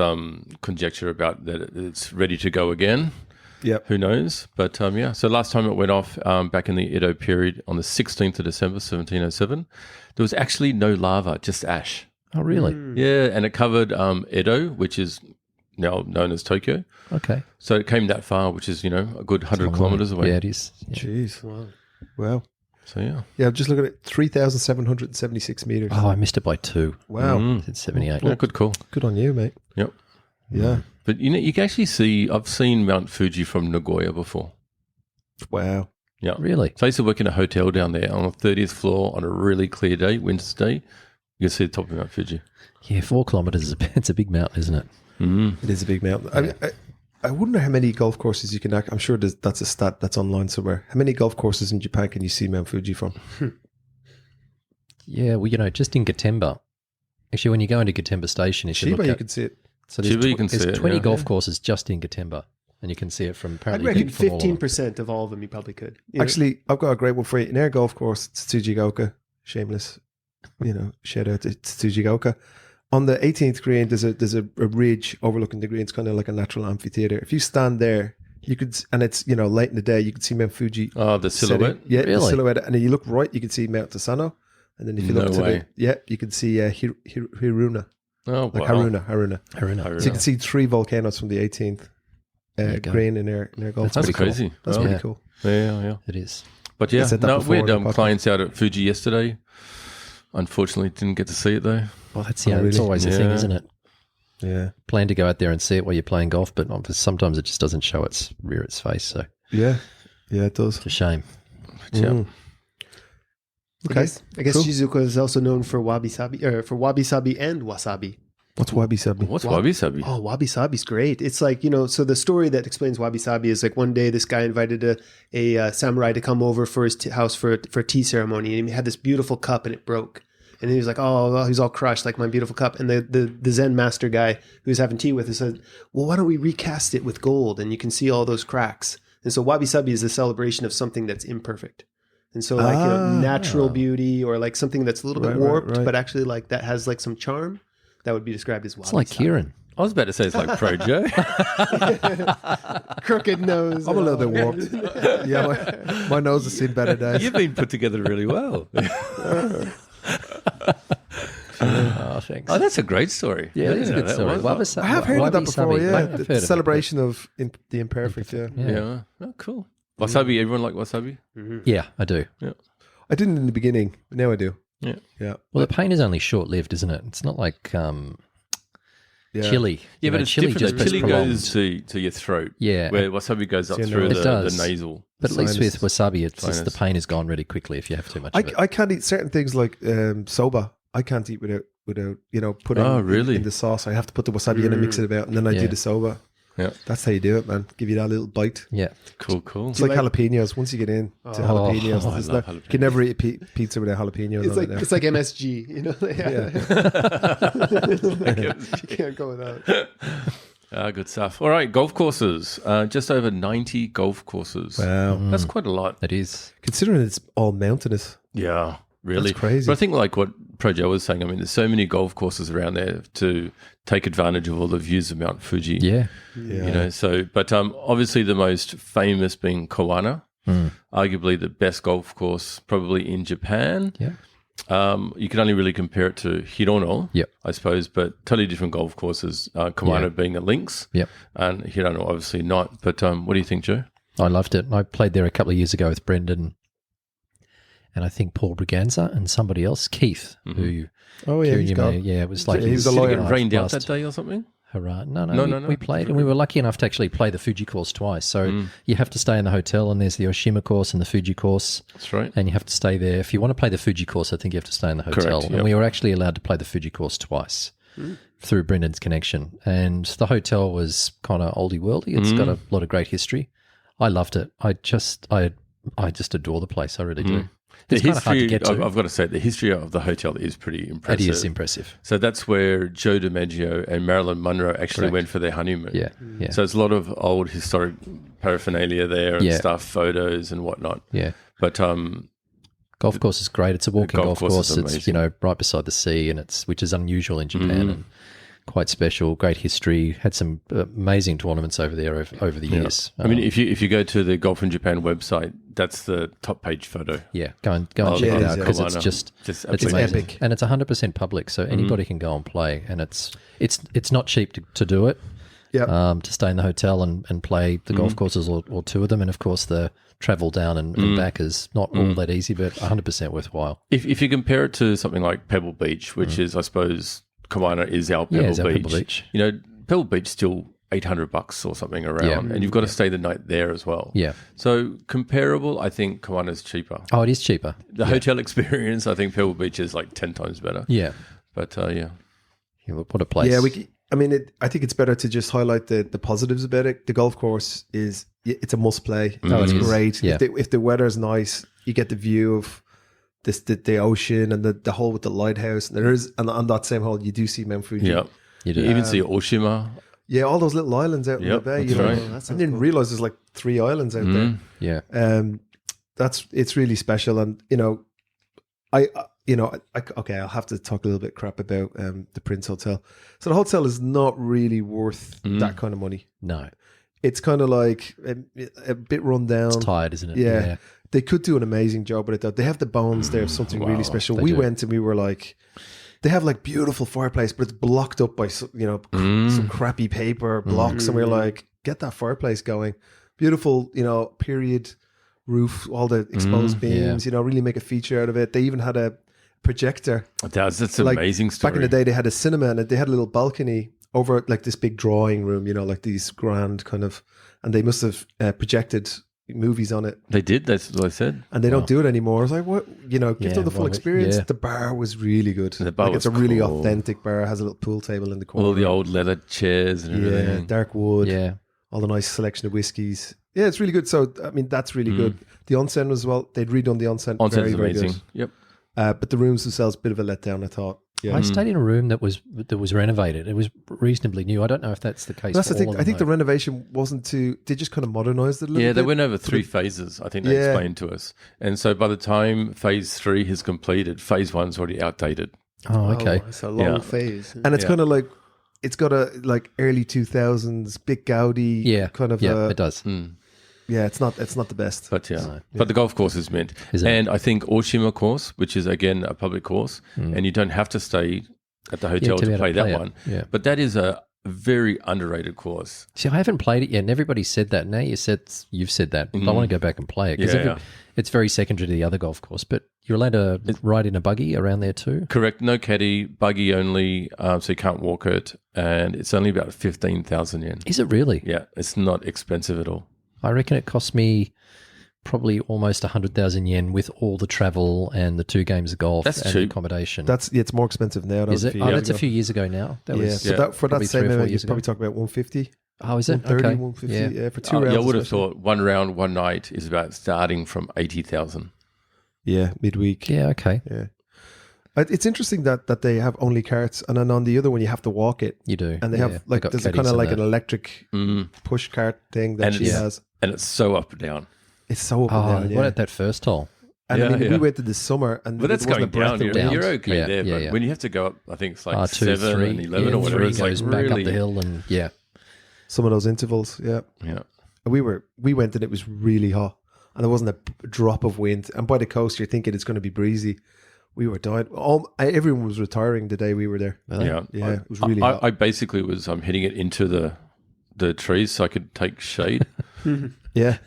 [SPEAKER 4] conjecture about that it's ready to go again.
[SPEAKER 1] Yep.
[SPEAKER 4] Who knows? But yeah, so last time it went off back in the Edo period on the 16th of December, 1707, there was actually no lava, just ash.
[SPEAKER 5] Oh, really?
[SPEAKER 4] Yeah, and it covered Edo, which is now known as Tokyo.
[SPEAKER 5] Okay.
[SPEAKER 4] So it came that far, which is, a good 100 kilometers away.
[SPEAKER 5] Yeah, it is. Yeah.
[SPEAKER 1] Jeez. Wow.
[SPEAKER 4] So yeah.
[SPEAKER 1] Yeah, I'm just looking at 3,776 meters.
[SPEAKER 5] Oh, I missed it by 2.
[SPEAKER 1] Wow.
[SPEAKER 5] It's 78.
[SPEAKER 4] Yeah, good call.
[SPEAKER 1] Good on you, mate.
[SPEAKER 4] Yep.
[SPEAKER 1] Yeah.
[SPEAKER 4] But you can actually see, I've seen Mount Fuji from Nagoya before.
[SPEAKER 1] Wow.
[SPEAKER 4] Yeah.
[SPEAKER 5] Really?
[SPEAKER 4] So I used to work in a hotel down there on the 30th floor on a really clear day, winter's day. You can see the top of Mount Fuji.
[SPEAKER 5] Yeah, 4 kilometres. It's a big mountain, isn't it?
[SPEAKER 1] It is a big mountain. I mean, I wonder how many golf courses you can. I'm sure that's a stat that's online somewhere. How many golf courses in Japan can you see Mount Fuji from?
[SPEAKER 5] Yeah, well, just in Gatemba. Actually, when you go into Gatemba Station, if you
[SPEAKER 1] Shiba,
[SPEAKER 5] look
[SPEAKER 1] you
[SPEAKER 5] at,
[SPEAKER 1] can see it.
[SPEAKER 5] so there's,
[SPEAKER 4] Chiba, you can
[SPEAKER 5] there's
[SPEAKER 4] see it,
[SPEAKER 5] 20
[SPEAKER 4] yeah.
[SPEAKER 5] golf courses just in Gatemba, and you can see it from
[SPEAKER 3] I'd
[SPEAKER 5] apparently
[SPEAKER 3] reckon
[SPEAKER 5] from all of them.
[SPEAKER 3] 15% of all of them you probably could. You know?
[SPEAKER 1] Actually, I've got a great one for you. In our golf course, Tsutsugaoka, shameless, shout out to Tsutsugaoka. On the 18th green, there's a ridge overlooking the green. It's kind of like a natural amphitheater. If you stand there, you could, and it's late in the day, you could see Mount Fuji.
[SPEAKER 4] Oh, the silhouette?
[SPEAKER 1] setting. Yeah, the
[SPEAKER 5] Really?
[SPEAKER 1] silhouette. And then you look right, you can see Mount Tasano. And then if you
[SPEAKER 4] No
[SPEAKER 1] look to
[SPEAKER 4] way.
[SPEAKER 1] you can see Hiruna,
[SPEAKER 4] Oh,
[SPEAKER 1] like
[SPEAKER 4] wow.
[SPEAKER 1] Haruna.
[SPEAKER 5] Haruna.
[SPEAKER 1] So you can see 3 volcanoes from the 18th
[SPEAKER 5] you go.
[SPEAKER 1] green in our golf
[SPEAKER 4] That's
[SPEAKER 1] course.
[SPEAKER 4] crazy.
[SPEAKER 1] That's
[SPEAKER 4] Oh,
[SPEAKER 1] pretty
[SPEAKER 5] Yeah.
[SPEAKER 1] cool.
[SPEAKER 4] Yeah.
[SPEAKER 5] It is.
[SPEAKER 4] But yeah,
[SPEAKER 1] said that
[SPEAKER 4] no,
[SPEAKER 1] before
[SPEAKER 4] we had
[SPEAKER 1] on the podcast.
[SPEAKER 4] clients out at Fuji yesterday. Unfortunately, didn't get to see it though.
[SPEAKER 5] Well, that's
[SPEAKER 1] Oh,
[SPEAKER 5] it's
[SPEAKER 1] really?
[SPEAKER 5] always a thing,
[SPEAKER 4] Yeah.
[SPEAKER 5] isn't it?
[SPEAKER 1] Yeah.
[SPEAKER 5] Plan to go out there and see it while you're playing golf, but sometimes it just doesn't show rear its face. So
[SPEAKER 1] Yeah. Yeah, it does.
[SPEAKER 5] it's a shame.
[SPEAKER 4] Yeah.
[SPEAKER 1] Mm. Okay.
[SPEAKER 3] I guess
[SPEAKER 1] cool.
[SPEAKER 3] Shizuoka is also known for wabi-sabi, or for wabi-sabi and wasabi.
[SPEAKER 1] What's wabi-sabi?
[SPEAKER 4] What's wabi-sabi?
[SPEAKER 3] Oh, wabi-sabi's great. It's like, so the story that explains wabi-sabi is like one day this guy invited a samurai to come over for his house for a tea ceremony, and he had this beautiful cup and it broke. And he was like, oh, he's all crushed, like my beautiful cup. And the Zen master guy who was having tea with us said, well, why don't we recast it with gold? And you can see all those cracks. And so wabi-sabi is a celebration of something that's imperfect. And so like natural beauty, or like something that's a little bit
[SPEAKER 1] Right,
[SPEAKER 3] warped,
[SPEAKER 1] right.
[SPEAKER 3] but actually like that has like some charm, that would be described as wabi-sabi.
[SPEAKER 5] It's like Kieran.
[SPEAKER 4] I was about to say it's like Projo.
[SPEAKER 3] Crooked nose.
[SPEAKER 1] I'm a little bit warped. Yeah, my nose has seen better days.
[SPEAKER 4] You've been put together really well.
[SPEAKER 5] Oh, thanks.
[SPEAKER 4] Oh, that's a great story.
[SPEAKER 5] Yeah,
[SPEAKER 4] I
[SPEAKER 5] it is a
[SPEAKER 4] didn't
[SPEAKER 5] good
[SPEAKER 4] know
[SPEAKER 5] story.
[SPEAKER 4] that was.
[SPEAKER 1] I have heard of that before,
[SPEAKER 5] Wabi-sabi.
[SPEAKER 1] yeah.
[SPEAKER 5] I've heard
[SPEAKER 1] The
[SPEAKER 5] of it,
[SPEAKER 1] celebration of the imperfect, yeah.
[SPEAKER 5] Yeah.
[SPEAKER 4] Oh, cool. Wasabi, everyone like wasabi?
[SPEAKER 5] Yeah, I do.
[SPEAKER 1] I didn't in the beginning, but now I do.
[SPEAKER 4] Yeah.
[SPEAKER 1] Yeah.
[SPEAKER 5] Well, the pain is only short-lived, isn't it? It's not like
[SPEAKER 1] Yeah.
[SPEAKER 5] chili.
[SPEAKER 4] Yeah,
[SPEAKER 5] You
[SPEAKER 4] but
[SPEAKER 5] know,
[SPEAKER 4] it's
[SPEAKER 5] chili
[SPEAKER 4] different.
[SPEAKER 5] just
[SPEAKER 4] Chili
[SPEAKER 5] prolonged.
[SPEAKER 4] goes to your throat.
[SPEAKER 5] Yeah.
[SPEAKER 4] Where wasabi goes up
[SPEAKER 1] So,
[SPEAKER 4] through
[SPEAKER 5] It
[SPEAKER 4] the
[SPEAKER 5] does.
[SPEAKER 4] nasal.
[SPEAKER 5] But at least with
[SPEAKER 1] Sinus.
[SPEAKER 5] wasabi, it's just the
[SPEAKER 4] Sinus.
[SPEAKER 5] pain is gone really quickly if you have too much of it.
[SPEAKER 1] I can't eat certain things like soba. I can't eat without putting
[SPEAKER 4] Oh, really?
[SPEAKER 1] in the sauce. I have to put the wasabi in and mix it about, and then I do
[SPEAKER 5] Yeah.
[SPEAKER 1] the soba.
[SPEAKER 4] Yeah.
[SPEAKER 1] That's how you do it, man. Give you that little bite.
[SPEAKER 5] Yeah.
[SPEAKER 4] Cool.
[SPEAKER 1] It's like jalapenos. Once you get in to jalapenos,
[SPEAKER 4] I
[SPEAKER 1] there's
[SPEAKER 4] love
[SPEAKER 1] you
[SPEAKER 4] jalapenos.
[SPEAKER 1] can never eat a pizza with a jalapeno.
[SPEAKER 3] It's
[SPEAKER 1] on it now.
[SPEAKER 3] like MSG, you know. You can't go without.
[SPEAKER 4] Good stuff. All right, golf courses. Just over 90 golf courses.
[SPEAKER 1] Wow.
[SPEAKER 4] That's quite a lot.
[SPEAKER 5] It is.
[SPEAKER 1] Considering it's all mountainous.
[SPEAKER 4] Yeah, really.
[SPEAKER 1] That's crazy.
[SPEAKER 4] But I think like what Pro Joe was saying, I mean, there's so many golf courses around there to take advantage of all the views of Mount Fuji.
[SPEAKER 5] Yeah.
[SPEAKER 4] You know, so, but obviously the most famous being Kawana, arguably the best golf course probably in Japan.
[SPEAKER 5] Yeah.
[SPEAKER 4] You can only really compare it to Hirono,
[SPEAKER 5] Yep.
[SPEAKER 4] I suppose, but totally different golf courses. Kawana being a links,
[SPEAKER 5] Yep.
[SPEAKER 4] and Hirono obviously not. But what do you think, Joe?
[SPEAKER 5] I loved it. I played there a couple of years ago with Brendan and I think Paul Braganza and somebody else, Keith, who
[SPEAKER 1] Oh, yeah, he's gone.
[SPEAKER 5] it was like
[SPEAKER 1] He was a
[SPEAKER 5] his-
[SPEAKER 1] lawyer.
[SPEAKER 4] Did it get rained out
[SPEAKER 5] last
[SPEAKER 4] that day or something?
[SPEAKER 5] hurrah. No,
[SPEAKER 4] No.
[SPEAKER 5] we played and we were lucky enough to actually play the Fuji course twice. So you have to stay in the hotel and there's the Oshima course and the Fuji course.
[SPEAKER 4] That's right.
[SPEAKER 5] And you have to stay there. If you want to play the Fuji course, I think you have to stay in the hotel.
[SPEAKER 4] Correct,
[SPEAKER 5] And we were actually allowed to play the Fuji course twice through Brendan's connection. And the hotel was kind of oldie worldy. It's got a lot of great history. I loved it. I just adore the place. I really do.
[SPEAKER 4] The
[SPEAKER 5] It's kind of hard to
[SPEAKER 4] history,
[SPEAKER 5] get to.
[SPEAKER 4] I've got to say, the history of the hotel is pretty
[SPEAKER 5] It
[SPEAKER 4] impressive.
[SPEAKER 5] is impressive.
[SPEAKER 4] So that's where Joe DiMaggio and Marilyn Monroe actually
[SPEAKER 5] Correct.
[SPEAKER 4] went for their honeymoon.
[SPEAKER 5] Yeah.
[SPEAKER 4] So it's a lot of old historic paraphernalia there and
[SPEAKER 5] Yeah.
[SPEAKER 4] stuff, photos and whatnot.
[SPEAKER 5] Yeah.
[SPEAKER 4] But
[SPEAKER 5] Golf course is great. It's a walking
[SPEAKER 4] golf
[SPEAKER 5] golf
[SPEAKER 4] course is
[SPEAKER 5] course. It's, right beside the sea, and which is unusual in Japan and quite special. Great history. Had some amazing tournaments over there over the years.
[SPEAKER 4] I mean, if you go to the Golf in Japan website, that's the top page photo.
[SPEAKER 5] go and check
[SPEAKER 1] yeah,
[SPEAKER 5] it
[SPEAKER 1] it
[SPEAKER 5] out
[SPEAKER 1] is,
[SPEAKER 5] because
[SPEAKER 4] yeah.
[SPEAKER 5] it's
[SPEAKER 4] Just
[SPEAKER 5] it's
[SPEAKER 4] absolutely
[SPEAKER 5] amazing,
[SPEAKER 1] epic.
[SPEAKER 5] and it's 100% public, so anybody can go and play, and it's not cheap to do it.
[SPEAKER 1] Yep.
[SPEAKER 5] To stay in the hotel and play the golf courses or two of them, and of course the travel down and back is not all that easy, but 100% worthwhile.
[SPEAKER 4] If you compare it to something like Pebble Beach, which is, I suppose, Kawana is our Pebble,
[SPEAKER 5] it's our
[SPEAKER 4] Beach.
[SPEAKER 5] Pebble Beach.
[SPEAKER 4] You know, Pebble Beach still $800 or something around, and you've got to stay the night there as well.
[SPEAKER 5] Yeah.
[SPEAKER 4] So comparable, I think Kawana's cheaper.
[SPEAKER 5] Oh, it is cheaper.
[SPEAKER 4] The hotel experience, I think Pebble Beach is like 10 times better.
[SPEAKER 5] Yeah.
[SPEAKER 4] But
[SPEAKER 5] Yeah, what a place.
[SPEAKER 1] Yeah, I think it's better to just highlight the positives about it. The golf course it's a must play.
[SPEAKER 5] Oh,
[SPEAKER 1] It's
[SPEAKER 5] it is.
[SPEAKER 1] great.
[SPEAKER 5] Yeah.
[SPEAKER 1] If the weather's nice, you get the view of the ocean and the hole with the lighthouse. And on that same hole, you do see Mount Fuji.
[SPEAKER 4] yeah,
[SPEAKER 5] You do.
[SPEAKER 4] you even see Oshima.
[SPEAKER 1] Yeah, all those little islands out in the
[SPEAKER 4] Yep,
[SPEAKER 1] bay.
[SPEAKER 4] that's right.
[SPEAKER 1] I didn't realize there's like 3 islands out there.
[SPEAKER 5] Yeah.
[SPEAKER 1] It's really special, and I'll have to talk a little bit crap about the Prince Hotel. So the hotel is not really worth that kind of money.
[SPEAKER 5] No.
[SPEAKER 1] It's kind of like a bit run down.
[SPEAKER 5] It's tired, isn't it?
[SPEAKER 1] Yeah. They could do an amazing job with it though. They have the bones there of something really special.
[SPEAKER 5] they
[SPEAKER 1] We
[SPEAKER 5] do.
[SPEAKER 1] went and we were like, they have like beautiful fireplace, but it's blocked up by some crappy paper blocks, and we're like, get that fireplace going. Beautiful, period roof, all the exposed beams. Really make a feature out of it. They even had a projector.
[SPEAKER 4] That's an amazing story.
[SPEAKER 1] Back in the day, they had a cinema and they had a little balcony over like this big drawing room. Like these grand kind of, and they must have projected movies on it.
[SPEAKER 4] They did. That's what I said.
[SPEAKER 1] And they don't do it anymore. I was like, what? Give them the full
[SPEAKER 5] well,
[SPEAKER 1] experience.
[SPEAKER 5] yeah.
[SPEAKER 1] The bar was really good.
[SPEAKER 4] The bar
[SPEAKER 1] it's
[SPEAKER 4] was
[SPEAKER 1] a really
[SPEAKER 4] cool.
[SPEAKER 1] authentic bar. It has a little pool table in the corner.
[SPEAKER 4] All the old leather chairs and
[SPEAKER 1] yeah,
[SPEAKER 4] everything.
[SPEAKER 1] dark wood.
[SPEAKER 5] Yeah.
[SPEAKER 1] All the nice selection of whiskies. Yeah, it's really good. So, I mean, that's really good. The onsen as well. They'd redone the onsen.
[SPEAKER 4] Onsen's
[SPEAKER 1] Very, very
[SPEAKER 4] amazing.
[SPEAKER 1] good.
[SPEAKER 4] Yep.
[SPEAKER 1] But the rooms themselves, bit of a letdown, I thought. Yeah.
[SPEAKER 5] I stayed in a room that was renovated. It was reasonably new. I don't know if that's the case.
[SPEAKER 1] That's
[SPEAKER 5] for
[SPEAKER 1] the thing.
[SPEAKER 5] all of
[SPEAKER 1] I think the
[SPEAKER 5] them,
[SPEAKER 1] renovation wasn't too. They just kind of modernized it a little
[SPEAKER 4] Yeah,
[SPEAKER 1] bit.
[SPEAKER 4] they went over 3 phases, I think they
[SPEAKER 1] Yeah.
[SPEAKER 4] explained to us. And so by the time phase 3 is completed, phase 1's already outdated.
[SPEAKER 5] though. Oh, okay.
[SPEAKER 3] It's a long
[SPEAKER 4] Yeah.
[SPEAKER 3] phase.
[SPEAKER 1] And it's kind of like, it's got a like early 2000s, big Gaudi
[SPEAKER 5] Yeah.
[SPEAKER 1] kind of.
[SPEAKER 5] Yeah, it does.
[SPEAKER 1] Yeah, it's not the best.
[SPEAKER 4] But but the golf course is mint.
[SPEAKER 5] Isn't it?
[SPEAKER 4] And I think Oshima course, which is again a public course, and you don't have to stay at the hotel
[SPEAKER 5] to be
[SPEAKER 4] to
[SPEAKER 5] able
[SPEAKER 4] play
[SPEAKER 5] to play
[SPEAKER 4] that
[SPEAKER 5] it.
[SPEAKER 4] one.
[SPEAKER 5] Yeah.
[SPEAKER 4] But that is a very underrated course.
[SPEAKER 5] See, I haven't played it yet, and everybody said that. Now you've said that. But I want to go back and play it because
[SPEAKER 4] Yeah.
[SPEAKER 5] it's very secondary to the other golf course. But you're allowed to ride in a buggy around there too.
[SPEAKER 4] Correct. No caddy, buggy only, so you can't walk it. And it's only about 15,000 yen.
[SPEAKER 5] Is it really?
[SPEAKER 4] Yeah, it's not expensive at all.
[SPEAKER 5] I reckon it cost me probably almost 100,000 yen with all the travel and the 2 games of golf
[SPEAKER 4] That's
[SPEAKER 5] and
[SPEAKER 4] cheap.
[SPEAKER 5] accommodation.
[SPEAKER 1] It's more expensive now. That
[SPEAKER 5] Is
[SPEAKER 1] was
[SPEAKER 5] it?
[SPEAKER 1] few
[SPEAKER 5] Oh,
[SPEAKER 1] years
[SPEAKER 5] that's a
[SPEAKER 1] ago.
[SPEAKER 5] few years ago now. That
[SPEAKER 1] Yeah,
[SPEAKER 5] was
[SPEAKER 1] so for that
[SPEAKER 5] probably
[SPEAKER 1] same
[SPEAKER 5] 3 or 4
[SPEAKER 1] amount,
[SPEAKER 5] years
[SPEAKER 1] you'd probably
[SPEAKER 5] ago.
[SPEAKER 1] talk about 150.
[SPEAKER 5] Oh, is it?
[SPEAKER 1] 130,
[SPEAKER 5] Okay.
[SPEAKER 1] 150,
[SPEAKER 5] Yeah.
[SPEAKER 1] yeah, for 2 rounds.
[SPEAKER 4] I would have
[SPEAKER 1] especially.
[SPEAKER 4] thought one round, one night is about starting from 80,000.
[SPEAKER 1] Yeah, midweek.
[SPEAKER 5] Yeah, okay.
[SPEAKER 1] Yeah. It's interesting that they have only carts, and then on the other one you have to walk it.
[SPEAKER 5] You do.
[SPEAKER 1] And they
[SPEAKER 5] yeah.
[SPEAKER 1] have like
[SPEAKER 5] got
[SPEAKER 1] there's a
[SPEAKER 5] caddies
[SPEAKER 1] kind of
[SPEAKER 5] and
[SPEAKER 1] like
[SPEAKER 5] that.
[SPEAKER 1] an electric push cart thing that
[SPEAKER 4] And
[SPEAKER 1] she
[SPEAKER 4] it's-
[SPEAKER 1] has.
[SPEAKER 4] And it's so up and down.
[SPEAKER 1] It's so up and
[SPEAKER 5] Oh,
[SPEAKER 1] down. Yeah.
[SPEAKER 5] what at that first hole?
[SPEAKER 1] And I
[SPEAKER 4] Yeah,
[SPEAKER 1] mean,
[SPEAKER 4] yeah.
[SPEAKER 1] we went to the summer, and
[SPEAKER 4] But that's
[SPEAKER 1] it wasn't
[SPEAKER 4] going
[SPEAKER 1] a breath
[SPEAKER 4] down.
[SPEAKER 1] of
[SPEAKER 4] You're,
[SPEAKER 1] wind.
[SPEAKER 4] you're okay
[SPEAKER 5] Yeah,
[SPEAKER 4] there.
[SPEAKER 5] yeah,
[SPEAKER 4] But
[SPEAKER 5] yeah.
[SPEAKER 4] when you have to go up, I think it's like
[SPEAKER 5] 2,
[SPEAKER 4] 7
[SPEAKER 5] 3.
[SPEAKER 4] and 11
[SPEAKER 5] yeah,
[SPEAKER 4] or whatever.
[SPEAKER 5] 3
[SPEAKER 4] It's
[SPEAKER 5] goes
[SPEAKER 4] like
[SPEAKER 5] back
[SPEAKER 4] really,
[SPEAKER 5] up the hill and yeah.
[SPEAKER 1] Some of those intervals, yeah.
[SPEAKER 4] Yeah.
[SPEAKER 1] We went and it was really hot, and there wasn't a drop of wind. And by the coast, you're thinking it's going to be breezy. We were dying. Everyone was retiring the day we were there.
[SPEAKER 4] Yeah.
[SPEAKER 1] Yeah, it was really
[SPEAKER 4] I,
[SPEAKER 1] hot.
[SPEAKER 4] I basically was hitting it into the trees so I could take shade.
[SPEAKER 1] Yeah,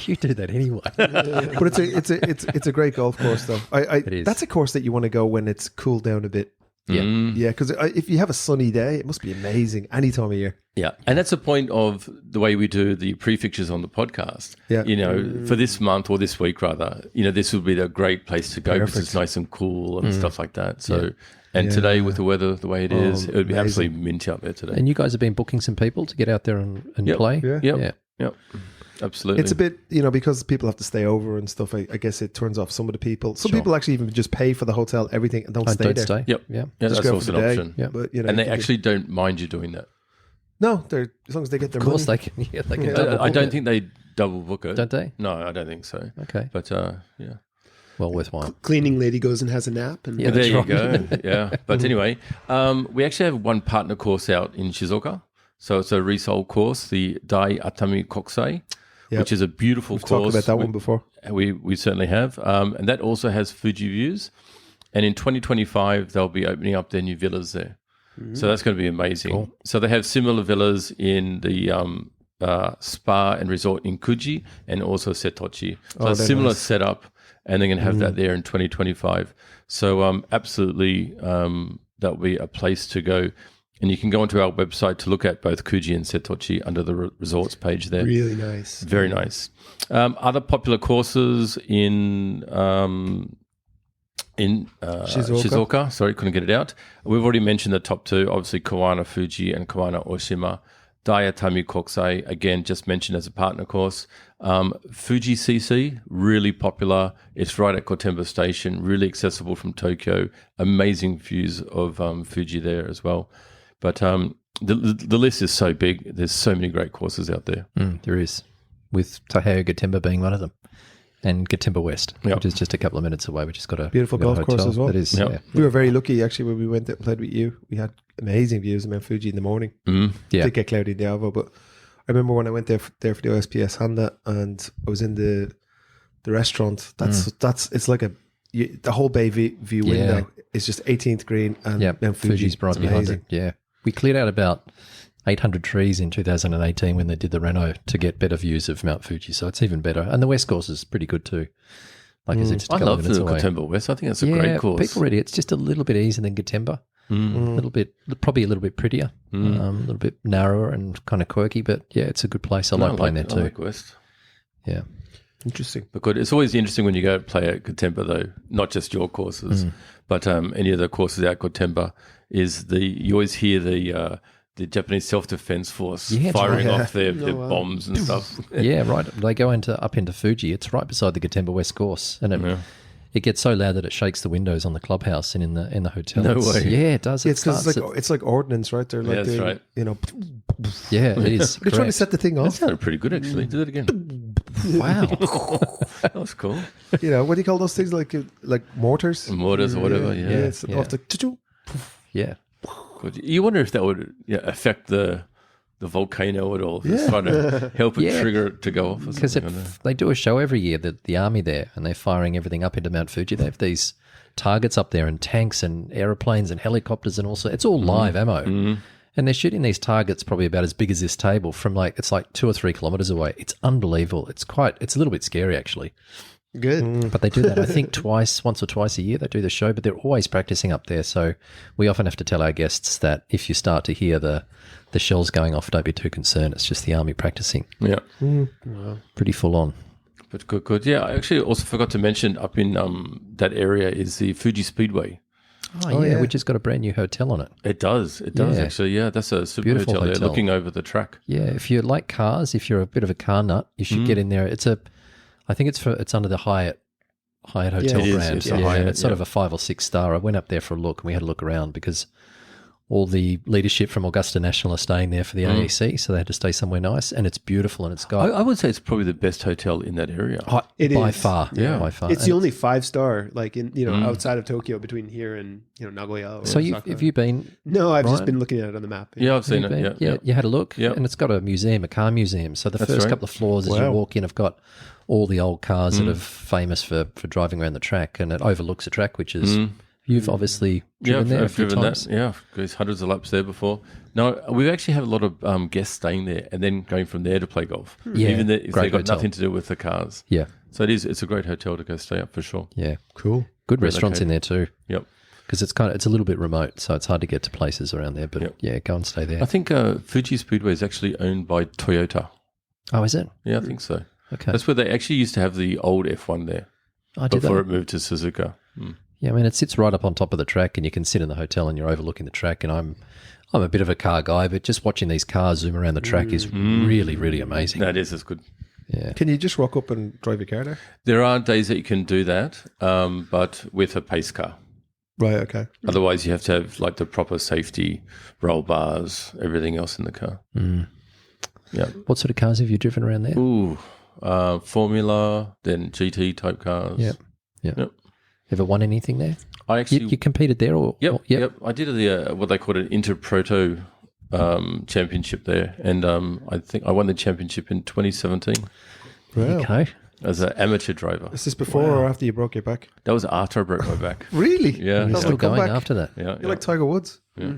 [SPEAKER 5] You do that anyway.
[SPEAKER 1] but it's a great golf course though.
[SPEAKER 5] It is.
[SPEAKER 1] That's a course that you want to go when it's cooled down a bit.
[SPEAKER 5] Yeah.
[SPEAKER 1] Yeah, because if you have a sunny day, it must be amazing any time of year.
[SPEAKER 4] Yeah, and that's the point of the way we do the prefixtures on the podcast.
[SPEAKER 1] Yeah.
[SPEAKER 4] You know, for this month or this week rather, you know, this would be a great place to go because it's nice and cool and stuff like that. So, and today with the weather the way it is, it would be
[SPEAKER 1] amazing.
[SPEAKER 4] absolutely minty out there today.
[SPEAKER 5] And you guys have been booking some people to get out there and
[SPEAKER 4] Yep.
[SPEAKER 5] play?
[SPEAKER 1] Yeah.
[SPEAKER 4] Yep. Absolutely.
[SPEAKER 1] It's a bit, because people have to stay over and stuff. I guess it turns off some of the people. Some
[SPEAKER 5] Sure.
[SPEAKER 1] people actually even just pay for the hotel, everything, and don't
[SPEAKER 5] And
[SPEAKER 1] stay
[SPEAKER 5] don't
[SPEAKER 1] there.
[SPEAKER 5] stay.
[SPEAKER 4] Yep.
[SPEAKER 5] Yeah.
[SPEAKER 4] Yeah,
[SPEAKER 1] Just
[SPEAKER 4] that's
[SPEAKER 1] go
[SPEAKER 4] also
[SPEAKER 1] for
[SPEAKER 4] an
[SPEAKER 1] the day.
[SPEAKER 4] option.
[SPEAKER 5] Yeah.
[SPEAKER 1] But
[SPEAKER 4] And they actually don't mind you doing that.
[SPEAKER 1] no, they're as long as they get their
[SPEAKER 5] Of course
[SPEAKER 1] money.
[SPEAKER 5] they can. Yeah, they can.
[SPEAKER 1] Yeah.
[SPEAKER 5] double
[SPEAKER 4] I
[SPEAKER 5] book
[SPEAKER 4] don't
[SPEAKER 5] it.
[SPEAKER 4] think they double book it.
[SPEAKER 5] Don't they?
[SPEAKER 4] No, I don't think so.
[SPEAKER 5] Okay.
[SPEAKER 4] But yeah.
[SPEAKER 5] Well worthwhile.
[SPEAKER 3] Cleaning lady goes and has a nap. And
[SPEAKER 5] Yeah,
[SPEAKER 4] There
[SPEAKER 5] that's
[SPEAKER 4] you
[SPEAKER 5] right.
[SPEAKER 4] go. Yeah. But anyway, we actually have one partner course out in Shizuoka. So it's a resold course, the Dai Atami Kokusai,
[SPEAKER 1] Yep.
[SPEAKER 4] which is a beautiful
[SPEAKER 1] We've
[SPEAKER 4] course.
[SPEAKER 1] talked about that one before.
[SPEAKER 4] We certainly have. And that also has Fuji views. And in 2025, they'll be opening up their new villas there. So that's going to be amazing.
[SPEAKER 5] Cool.
[SPEAKER 4] So they have similar villas in the spa and resort in Fuji and also Setochi. So a
[SPEAKER 1] they're
[SPEAKER 4] similar
[SPEAKER 1] nice.
[SPEAKER 4] setup. And they're going to have that there in 2025. So absolutely, that'll be a place to go. And you can go onto our website to look at both Fuji and Setochi under the resorts page there.
[SPEAKER 3] really nice.
[SPEAKER 4] Very nice. Other popular courses in Shizuoka. Sorry, couldn't get it out. We've already mentioned the top two, obviously Kawana Fuji and Kawana Oshima. Daiatami Kokusai, again, just mentioned as a partner course. Fuji CC, really popular. It's right at Kotemba Station, really accessible from Tokyo. Amazing views of Fuji there as well. But the list is so big. There's so many great courses out there.
[SPEAKER 5] There is, with Tahao Gatemba being one of them, and Gatemba West,
[SPEAKER 4] Yep.
[SPEAKER 5] which is just a couple of minutes away. We just got a
[SPEAKER 1] Beautiful
[SPEAKER 5] we got a
[SPEAKER 1] golf course
[SPEAKER 5] hotel.
[SPEAKER 1] as well.
[SPEAKER 5] It is.
[SPEAKER 4] Yep.
[SPEAKER 5] Yeah.
[SPEAKER 1] We were very lucky actually when we went and played with you. We had amazing views of Mount Fuji in the morning.
[SPEAKER 5] Yeah.
[SPEAKER 1] Did get cloudy in the Avo, but I remember when I went there for the OSPS Honda and I was in the restaurant. That's it's like the whole bay view window is just 18th green and
[SPEAKER 5] Yeah,
[SPEAKER 1] Mount Fuji.
[SPEAKER 5] Fuji's right
[SPEAKER 1] It's
[SPEAKER 5] behind
[SPEAKER 1] amazing.
[SPEAKER 5] it. Yeah, we cleared out about 800 trees in 2018 when they did the reno to get better views of Mount Fuji. So it's even better, and the west course is pretty good too. Like I said, just a
[SPEAKER 4] I
[SPEAKER 5] couple
[SPEAKER 4] love
[SPEAKER 5] of
[SPEAKER 4] the
[SPEAKER 5] minutes away.
[SPEAKER 4] Kotemba West. I think that's a great course.
[SPEAKER 5] People ready. It's just a little bit easier than Gatemba. A little bit, probably a little bit prettier, a little bit narrower and kind of quirky. But yeah, it's a good place. I like playing there
[SPEAKER 4] I
[SPEAKER 5] too.
[SPEAKER 4] like West.
[SPEAKER 5] Yeah.
[SPEAKER 1] Interesting.
[SPEAKER 4] But good. It's always interesting when you go play at Kotemba, though, not just your courses, but any of the courses at Kotemba. You always hear the Japanese self-defense force
[SPEAKER 5] Yeah, it's
[SPEAKER 4] firing
[SPEAKER 1] right.
[SPEAKER 4] off their bombs and stuff.
[SPEAKER 5] Yeah, right. They go up into Fuji. It's right beside the Gatemba West course, and it gets so loud that it shakes the windows on the clubhouse and in the hotel.
[SPEAKER 4] No
[SPEAKER 5] It's-
[SPEAKER 4] way.
[SPEAKER 5] Yeah, it does.
[SPEAKER 1] Yeah,
[SPEAKER 5] It
[SPEAKER 1] it's because
[SPEAKER 5] starts
[SPEAKER 1] it's like ordnance, right? They're like
[SPEAKER 4] Yeah, that's
[SPEAKER 1] doing,
[SPEAKER 4] right.
[SPEAKER 5] yeah, it is.
[SPEAKER 1] they're trying to
[SPEAKER 5] correct.
[SPEAKER 1] set the thing
[SPEAKER 4] That
[SPEAKER 1] off.
[SPEAKER 4] sounded pretty good, actually. Do that again.
[SPEAKER 5] Wow.
[SPEAKER 4] That was cool.
[SPEAKER 1] What do you call those things? Like mortars?
[SPEAKER 4] Mortars or whatever. Yeah.
[SPEAKER 1] it's
[SPEAKER 5] yeah.
[SPEAKER 1] off the choo-choo.
[SPEAKER 5] Yeah.
[SPEAKER 4] Good. You wonder if that would affect the volcano at all. If it's trying to help it
[SPEAKER 5] Yeah.
[SPEAKER 4] trigger it to go off or
[SPEAKER 5] Because
[SPEAKER 4] something.
[SPEAKER 5] they do a show every year, the army there, and they're firing everything up into Mount Fuji. They have these targets up there and tanks and aeroplanes and helicopters and also it's all live ammo. And they're shooting these targets probably about as big as this table from it's like 2 or 3 kilometers away. It's unbelievable. It's a little bit scary actually.
[SPEAKER 3] Good.
[SPEAKER 5] But they do that, I think, once or twice a year. They do the show, but they're always practicing up there. So we often have to tell our guests that if you start to hear the shells going off, don't be too concerned. It's just the army practicing.
[SPEAKER 4] Yeah.
[SPEAKER 5] Pretty full on.
[SPEAKER 4] But good. Yeah, I actually also forgot to mention up in that area is the Fuji Speedway.
[SPEAKER 5] Oh, yeah, we just got a brand new hotel on it.
[SPEAKER 4] It does
[SPEAKER 5] Yeah.
[SPEAKER 4] actually. Yeah, that's a super
[SPEAKER 5] Beautiful
[SPEAKER 4] hotel there,
[SPEAKER 5] hotel.
[SPEAKER 4] looking over the track.
[SPEAKER 5] Yeah, if you like cars, if you're a bit of a car nut, you should get in there. I think it's under the Hyatt Hotel
[SPEAKER 3] it is.
[SPEAKER 5] brand.
[SPEAKER 4] It's a Hyatt,
[SPEAKER 5] it's sort of a 5 or 6 star. I went up there for a look, and we had a look around because all the leadership from Augusta National are staying there for the AEC, so they had to stay somewhere nice, and it's beautiful, and it's got
[SPEAKER 4] I would say it's probably the best hotel in that area.
[SPEAKER 3] It
[SPEAKER 5] by
[SPEAKER 3] is.
[SPEAKER 5] far,
[SPEAKER 4] Yeah.
[SPEAKER 5] by far.
[SPEAKER 3] It's the only 5-star, like in outside of Tokyo, between here and Nagoya. Or
[SPEAKER 5] So
[SPEAKER 3] Osaka.
[SPEAKER 5] have you been?
[SPEAKER 3] No, I've just
[SPEAKER 5] Ryan?
[SPEAKER 3] been looking at it on the map.
[SPEAKER 4] Yeah, I've seen
[SPEAKER 5] Have you
[SPEAKER 4] it.
[SPEAKER 5] been?
[SPEAKER 4] Yeah.
[SPEAKER 5] You had a look,
[SPEAKER 4] Yeah.
[SPEAKER 5] and it's got a museum, a car museum. So the
[SPEAKER 4] That's
[SPEAKER 5] first
[SPEAKER 4] right.
[SPEAKER 5] couple of floors as you walk in have got all the old cars that are famous for driving around the track, and it overlooks the track, which is you've obviously driven there a
[SPEAKER 4] I've
[SPEAKER 5] few
[SPEAKER 4] driven
[SPEAKER 5] times.
[SPEAKER 4] that. Yeah, there's hundreds of laps there before. No, we actually have a lot of guests staying there and then going from there to play golf.
[SPEAKER 5] Yeah,
[SPEAKER 4] Even if
[SPEAKER 5] great
[SPEAKER 4] they've got
[SPEAKER 5] hotel.
[SPEAKER 4] nothing to do with the cars.
[SPEAKER 5] Yeah,
[SPEAKER 4] So it's a great hotel to go stay up for sure.
[SPEAKER 5] yeah,
[SPEAKER 1] Cool.
[SPEAKER 5] good restaurants in there too.
[SPEAKER 4] Yep.
[SPEAKER 5] Because it's a little bit remote, so it's hard to get to places around there. But
[SPEAKER 4] Yep.
[SPEAKER 5] yeah, go and stay there.
[SPEAKER 4] I think Fuji Speedway is actually owned by Toyota.
[SPEAKER 5] Oh, is it?
[SPEAKER 4] Yeah, I think so.
[SPEAKER 5] Okay.
[SPEAKER 4] That's where they actually used to have the old F1 there
[SPEAKER 5] I did
[SPEAKER 4] before
[SPEAKER 5] that.
[SPEAKER 4] it moved to Suzuka.
[SPEAKER 5] Yeah, I mean, it sits right up on top of the track, and you can sit in the hotel and you're overlooking the track. And I'm a bit of a car guy, but just watching these cars zoom around the track is really, really amazing.
[SPEAKER 4] That is good.
[SPEAKER 5] Yeah.
[SPEAKER 1] Can you just rock up and drive your car there?
[SPEAKER 4] There are days that you can do that, but with a pace car.
[SPEAKER 1] Right. Okay.
[SPEAKER 4] Otherwise, you have to have like the proper safety, roll bars, everything else in the car. Yeah.
[SPEAKER 5] What sort of cars have you driven around there?
[SPEAKER 4] Ooh, Formula, then GT type cars.
[SPEAKER 5] Yep. Yeah.
[SPEAKER 4] Yep.
[SPEAKER 5] Ever won anything there?
[SPEAKER 4] I actually,
[SPEAKER 5] You competed there, or
[SPEAKER 4] yep,
[SPEAKER 5] or-
[SPEAKER 4] yep. I did the what they called an Interproto championship there, and I think I won the championship in 2017
[SPEAKER 1] Wow.
[SPEAKER 5] Okay.
[SPEAKER 4] as an amateur driver.
[SPEAKER 1] Is this before or after you broke your back?
[SPEAKER 4] That was after I broke my back.
[SPEAKER 1] Really?
[SPEAKER 4] Yeah,
[SPEAKER 5] You're
[SPEAKER 4] yeah.
[SPEAKER 5] still
[SPEAKER 1] like
[SPEAKER 5] going
[SPEAKER 1] comeback.
[SPEAKER 5] after that.
[SPEAKER 4] Yeah,
[SPEAKER 1] You're like Tiger Woods.
[SPEAKER 4] yeah.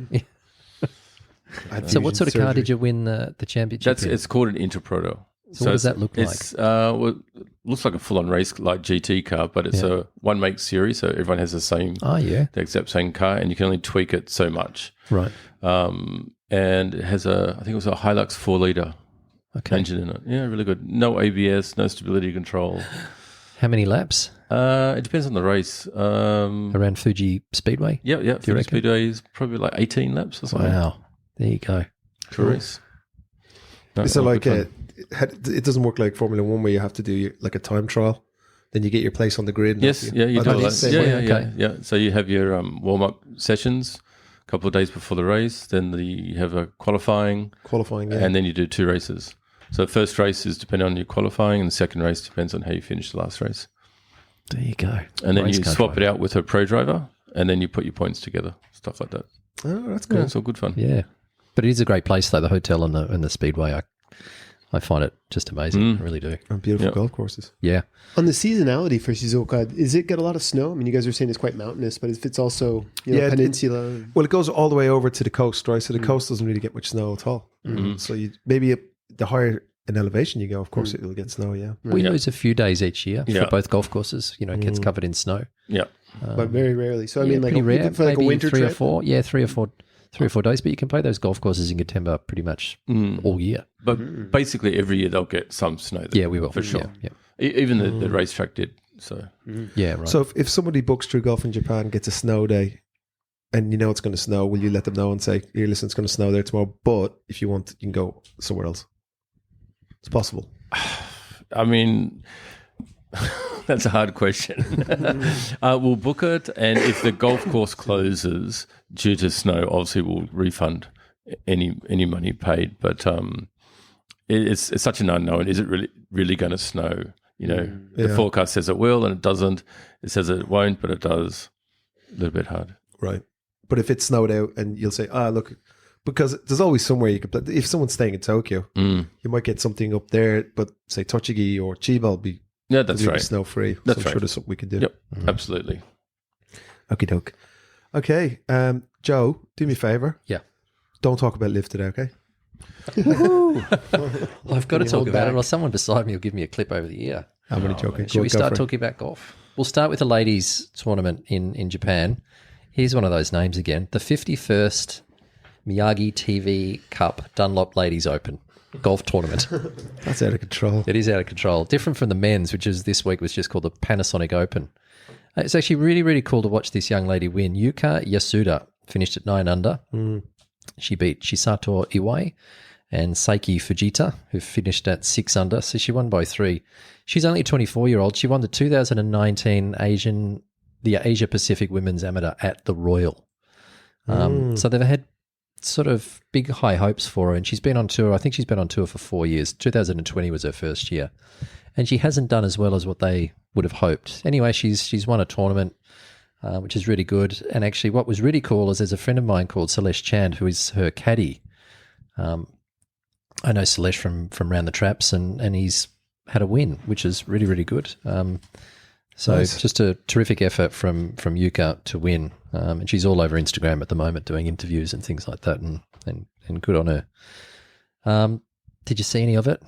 [SPEAKER 5] So, what sort of car did you win the championship in?
[SPEAKER 4] It's called an Interproto.
[SPEAKER 5] So what does that look like?
[SPEAKER 4] It's well, it looks like a full-on race like GT car, but it's a one make series, so everyone has the same,
[SPEAKER 5] Oh, yeah.
[SPEAKER 4] the exact same car, and you can only tweak it so much.
[SPEAKER 5] Right.
[SPEAKER 4] And it has I think it was a Hilux 4-liter
[SPEAKER 5] Okay.
[SPEAKER 4] engine in it. Yeah, really good. No ABS, no stability control.
[SPEAKER 5] How many laps
[SPEAKER 4] It depends on the race.
[SPEAKER 5] around Fuji Speedway?
[SPEAKER 4] Yeah,
[SPEAKER 5] Do you
[SPEAKER 4] Fuji
[SPEAKER 5] reckon?
[SPEAKER 4] Speedway is probably like 18 laps or something.
[SPEAKER 5] Wow. There you go.
[SPEAKER 4] For a race. No,
[SPEAKER 1] Is it
[SPEAKER 4] all
[SPEAKER 1] like
[SPEAKER 4] good fun.
[SPEAKER 1] it doesn't work like Formula One where you have to do like a time trial, then you get your place on the grid. and
[SPEAKER 4] Yes,
[SPEAKER 1] off
[SPEAKER 4] yeah, you
[SPEAKER 1] Oh,
[SPEAKER 4] do
[SPEAKER 1] that
[SPEAKER 4] that.
[SPEAKER 1] is the same
[SPEAKER 4] Yeah,
[SPEAKER 1] way.
[SPEAKER 4] yeah,
[SPEAKER 5] Okay.
[SPEAKER 4] yeah. So you have your warm-up sessions a couple of days before the race, then you have a qualifying,
[SPEAKER 1] Qualifying. Yeah.
[SPEAKER 4] and then you do 2 races. So the first race is depending on your qualifying, and the second race depends on how you finish the last race.
[SPEAKER 5] There you go.
[SPEAKER 4] And then
[SPEAKER 5] Race
[SPEAKER 4] you
[SPEAKER 5] car
[SPEAKER 4] swap
[SPEAKER 5] driver.
[SPEAKER 4] it out with a pro driver, and then you put your points together, stuff like that.
[SPEAKER 1] Oh, that's
[SPEAKER 4] Yeah,
[SPEAKER 1] cool.
[SPEAKER 4] it's all good fun.
[SPEAKER 5] Yeah. But it is a great place, though, the hotel and the Speedway. I find it just amazing. I really do.
[SPEAKER 1] And beautiful
[SPEAKER 4] Yeah.
[SPEAKER 1] golf courses.
[SPEAKER 5] Yeah.
[SPEAKER 3] On the seasonality for Shizuoka, is it get a lot of snow? I mean, you guys are saying it's quite mountainous, but if it's also peninsula,
[SPEAKER 1] Well, it goes all the way over to the coast, right? So the coast doesn't really get much snow at all. So the higher in elevation you go, of course, it'll get snow. Yeah.
[SPEAKER 5] We lose a few days each year
[SPEAKER 4] Yeah.
[SPEAKER 5] for both golf courses. It gets covered in snow.
[SPEAKER 4] Yeah.
[SPEAKER 3] but very rarely. So I mean, like
[SPEAKER 5] pretty rare.
[SPEAKER 3] for like a
[SPEAKER 5] Maybe
[SPEAKER 3] winter
[SPEAKER 5] 3
[SPEAKER 3] trip,
[SPEAKER 5] or 4. Yeah, 3 or 4 days. But you can play those golf courses in September pretty much all year.
[SPEAKER 4] But basically every year they'll get some snow there.
[SPEAKER 5] Yeah, we will.
[SPEAKER 4] For sure.
[SPEAKER 5] Yeah.
[SPEAKER 4] Even the racetrack did. So
[SPEAKER 5] Yeah, right.
[SPEAKER 1] So if somebody books through Golf in Japan, gets a snow day, and you know it's going to snow, will you let them know and say, "Here, listen, it's going to snow there tomorrow, but if you want, you can go somewhere else." It's possible.
[SPEAKER 4] I mean, that's a hard question. We'll book it, and if the golf course closes due to snow, obviously we'll refund any money paid. But it's such an unknown. Is it really going to snow? The forecast says it will, and it doesn't. It says it won't, but it does. A little bit hard.
[SPEAKER 1] Right. But if it's snowed out and you'll say, look, because there's always somewhere you can play. If someone's staying in Tokyo, you might get something up there, but say Tochigi or Chiba will be
[SPEAKER 4] Yeah, that's right.
[SPEAKER 1] snow free.
[SPEAKER 4] That's
[SPEAKER 1] I'm
[SPEAKER 4] right.
[SPEAKER 1] sure there's something we can do.
[SPEAKER 4] Yep, absolutely.
[SPEAKER 1] Okie doke. Okay. Joe, do me a favor.
[SPEAKER 5] Yeah.
[SPEAKER 1] Don't talk about Live today, okay?
[SPEAKER 5] I've got to talk
[SPEAKER 3] hold
[SPEAKER 5] about
[SPEAKER 3] back?
[SPEAKER 5] it, or someone beside me will give me a clip over the ear.
[SPEAKER 1] I'm only joking.
[SPEAKER 5] Should we start talking about golf? We'll start with the ladies' tournament in Japan. Here's one of those names again. The 51st Miyagi TV Cup Dunlop Ladies Open Golf Tournament.
[SPEAKER 1] That's out of control.
[SPEAKER 5] It is out of control. Different from the men's, which is this week was just called the Panasonic Open. It's actually really, really cool to watch this young lady win. Yuka Yasuda finished at 9 under. She beat Shisato Iwai and Saiki Fujita, who finished at 6 under. So she won by 3. She's only a 24-year-old. She won the 2019 Asia Pacific Women's Amateur at the Royal. So they've had sort of big high hopes for her, and she's been on tour. I think she's been on tour for 4 years. 2020 was her first year, and she hasn't done as well as what they would have hoped. Anyway, she's won a tournament, which is really good. And actually, what was really cool is there's a friend of mine called Celeste Chand, who is her caddy. I know Celeste from Round the Traps, and he's had a win, which is really, really good. So
[SPEAKER 1] Nice.
[SPEAKER 5] just a terrific effort from Yuka to win. And she's all over Instagram at the moment doing interviews and things like that, and good on her. Did you see any of it?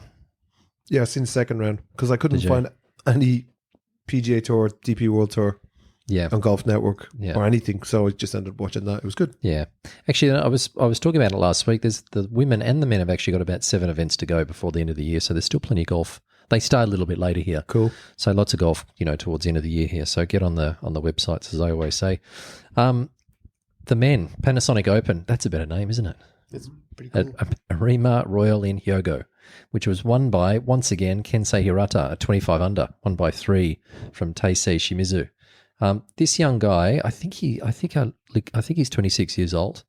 [SPEAKER 1] Yeah, I've seen the second round because I couldn't
[SPEAKER 5] Did you?
[SPEAKER 1] find any PGA Tour, DP World Tour
[SPEAKER 5] Yeah.
[SPEAKER 1] on Golf Network
[SPEAKER 5] Yeah.
[SPEAKER 1] or anything. So I just ended up watching that. It was good.
[SPEAKER 5] Yeah. Actually, I was talking about it last week. There's the women and the men have actually got about 7 events to go before the end of the year, so there's still plenty of golf. They start a little bit later here.
[SPEAKER 1] Cool.
[SPEAKER 5] So lots of golf, towards the end of the year here. So get on the websites, as I always say. The men, Panasonic Open, that's a better name, isn't it?
[SPEAKER 3] It's pretty cool.
[SPEAKER 5] At Arima Royal in Hyogo, which was won by, once again, Kensei Hirata at 25 under, won by 3 from Taisei Shimizu. This young guy, I think he's 26 years old.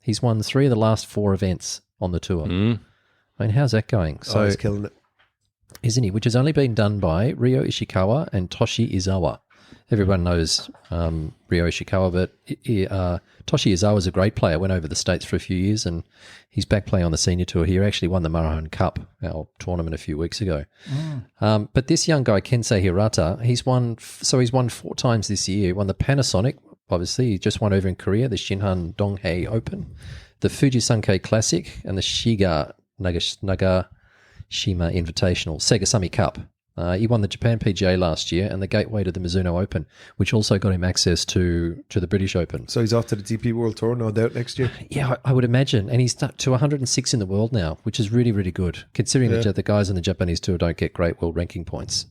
[SPEAKER 5] He's won 3 of the last 4 events on the tour. I mean, how's that going?
[SPEAKER 1] So he's killing it.
[SPEAKER 5] Isn't he? Which has only been done by Ryo Ishikawa and Toshi Izawa. Everyone knows Ryo Ishikawa, but Toshi Izawa is a great player. Went over the States for a few years, and he's back playing on the senior tour here. Actually won the Marathon Cup, our tournament a few weeks ago. But this young guy, Kensei Hirata, he's won 4 times this year. He won the Panasonic, obviously. He just won over in Korea, the Shinhan Donghei Open, the Fuji Sankei Classic, and the Shiga Nagashima Invitational, Segasami Cup. He won the Japan PGA last year and the gateway to the Mizuno Open, which also got him access to the British Open.
[SPEAKER 1] So he's off to the DP World Tour, no doubt, next year.
[SPEAKER 5] Yeah, I would imagine. And he's to 106 in the world now, which is really, really good, considering that the guys on the Japanese tour don't get great world ranking points.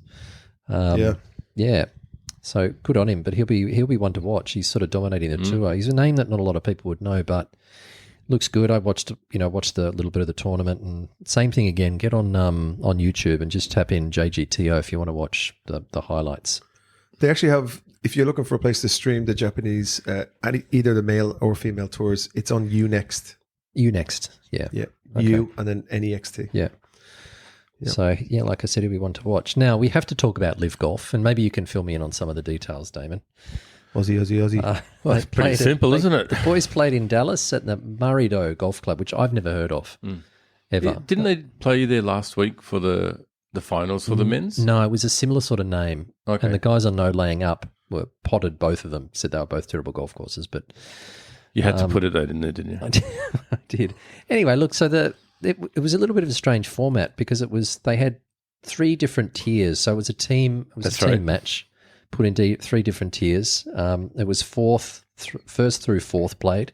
[SPEAKER 5] Yeah. So good on him, but he'll be one to watch. He's sort of dominating the tour. He's a name that not a lot of people would know, but looks good. I watched the little bit of the tournament, and same thing again. Get on YouTube and just tap in JGTO if you want to watch the highlights.
[SPEAKER 1] They actually have, if you're looking for a place to stream the Japanese, either the male or female tours, it's on Unext.
[SPEAKER 5] Unext, yeah.
[SPEAKER 1] Yeah,
[SPEAKER 5] Okay.
[SPEAKER 1] U and then NEXT.
[SPEAKER 5] Yeah. So, yeah, like I said, we want to watch. Now, we have to talk about Live Golf, and maybe you can fill me in on some of the details, Damon.
[SPEAKER 1] Aussie.
[SPEAKER 5] Well,
[SPEAKER 4] That's pretty simple, isn't it?
[SPEAKER 5] The boys played in Dallas at the Murray-Do Golf Club, which I've never heard of, ever.
[SPEAKER 4] Didn't they play there last week for the finals for the men's?
[SPEAKER 5] No, it was a similar sort of name.
[SPEAKER 4] Okay.
[SPEAKER 5] And the guys on No Laying Up were potted, both of them, said they were both terrible golf courses, but
[SPEAKER 4] You had to put it in there, didn't you?
[SPEAKER 5] I did. Anyway, look, so it was a little bit of a strange format because they had 3 different tiers. So it was a team match put into 3 different tiers. It was first through 4th played.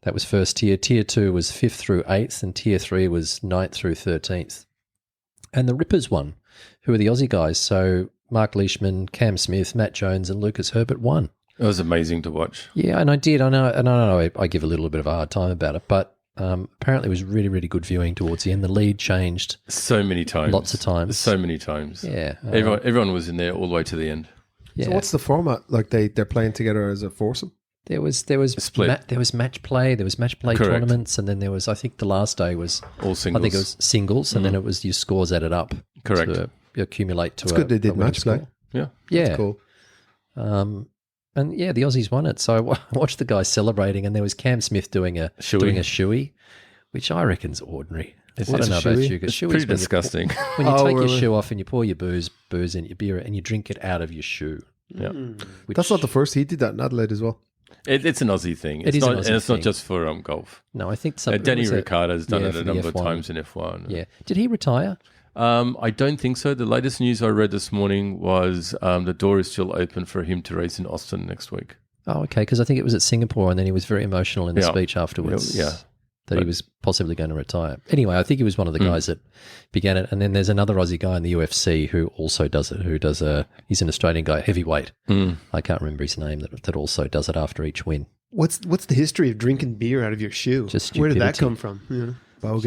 [SPEAKER 5] That was first tier. Tier 2 was 5th through 8th, and tier 3 was 9th through 13th. And the Rippers won, who are the Aussie guys. So Mark Leishman, Cam Smith, Matt Jones, and Lucas Herbert won.
[SPEAKER 4] It was amazing to watch.
[SPEAKER 5] Yeah, and I did. I know I give a little bit of a hard time about it, but apparently it was really, really good viewing towards the end. The lead changed
[SPEAKER 4] So many times.
[SPEAKER 5] lots of times.
[SPEAKER 4] So many times.
[SPEAKER 5] Yeah.
[SPEAKER 4] Everyone was in there all the way to the end.
[SPEAKER 5] Yeah.
[SPEAKER 1] So what's the format? Like they're playing together as a foursome?
[SPEAKER 5] There was
[SPEAKER 4] Split.
[SPEAKER 5] there was match play. There was match play
[SPEAKER 4] Correct.
[SPEAKER 5] tournaments, and then there was, I think the last day was
[SPEAKER 4] All singles.
[SPEAKER 5] I think it was singles, and then it was your scores added up.
[SPEAKER 4] Correct.
[SPEAKER 5] To accumulate to.
[SPEAKER 1] It's good they did
[SPEAKER 5] a winning
[SPEAKER 1] match play.
[SPEAKER 5] score.
[SPEAKER 4] Yeah.
[SPEAKER 5] Yeah.
[SPEAKER 1] That's cool.
[SPEAKER 5] And yeah, the Aussies won it. So I watched the guys celebrating, and there was Cam Smith doing a shoey, which I reckon's ordinary. I don't know about you.
[SPEAKER 4] It's pretty disgusting.
[SPEAKER 5] When you take your
[SPEAKER 1] really?
[SPEAKER 5] shoe off and you pour your booze in your beer, and you drink it out of your shoe.
[SPEAKER 4] Yeah.
[SPEAKER 5] Which,
[SPEAKER 1] That's not the first. He did that in Adelaide as well.
[SPEAKER 4] It's an Aussie thing.
[SPEAKER 5] It is an Aussie
[SPEAKER 4] and it's not
[SPEAKER 5] thing.
[SPEAKER 4] just for golf.
[SPEAKER 5] No, I think
[SPEAKER 4] Danny Ricciardo's done it
[SPEAKER 5] for
[SPEAKER 4] a
[SPEAKER 5] the
[SPEAKER 4] number of
[SPEAKER 5] F1.
[SPEAKER 4] times in F1.
[SPEAKER 5] Yeah. Did he retire?
[SPEAKER 4] I don't think so. The latest news I read this morning was the door is still open for him to race in Austin next week.
[SPEAKER 5] Oh, okay. Because I think it was at Singapore, and then he was very emotional in the
[SPEAKER 4] Yeah.
[SPEAKER 5] speech afterwards.
[SPEAKER 4] Yeah.
[SPEAKER 5] that he was possibly going to retire. Anyway, I think he was one of the guys that began it. And then there's another Aussie guy in the UFC who also does it, he's an Australian guy, heavyweight. I can't remember his name, that also does it after each win.
[SPEAKER 3] What's the history of drinking beer out of your shoe?
[SPEAKER 5] Just
[SPEAKER 3] Where did that
[SPEAKER 5] stupidity.
[SPEAKER 3] come from? You know?
[SPEAKER 1] Bogan.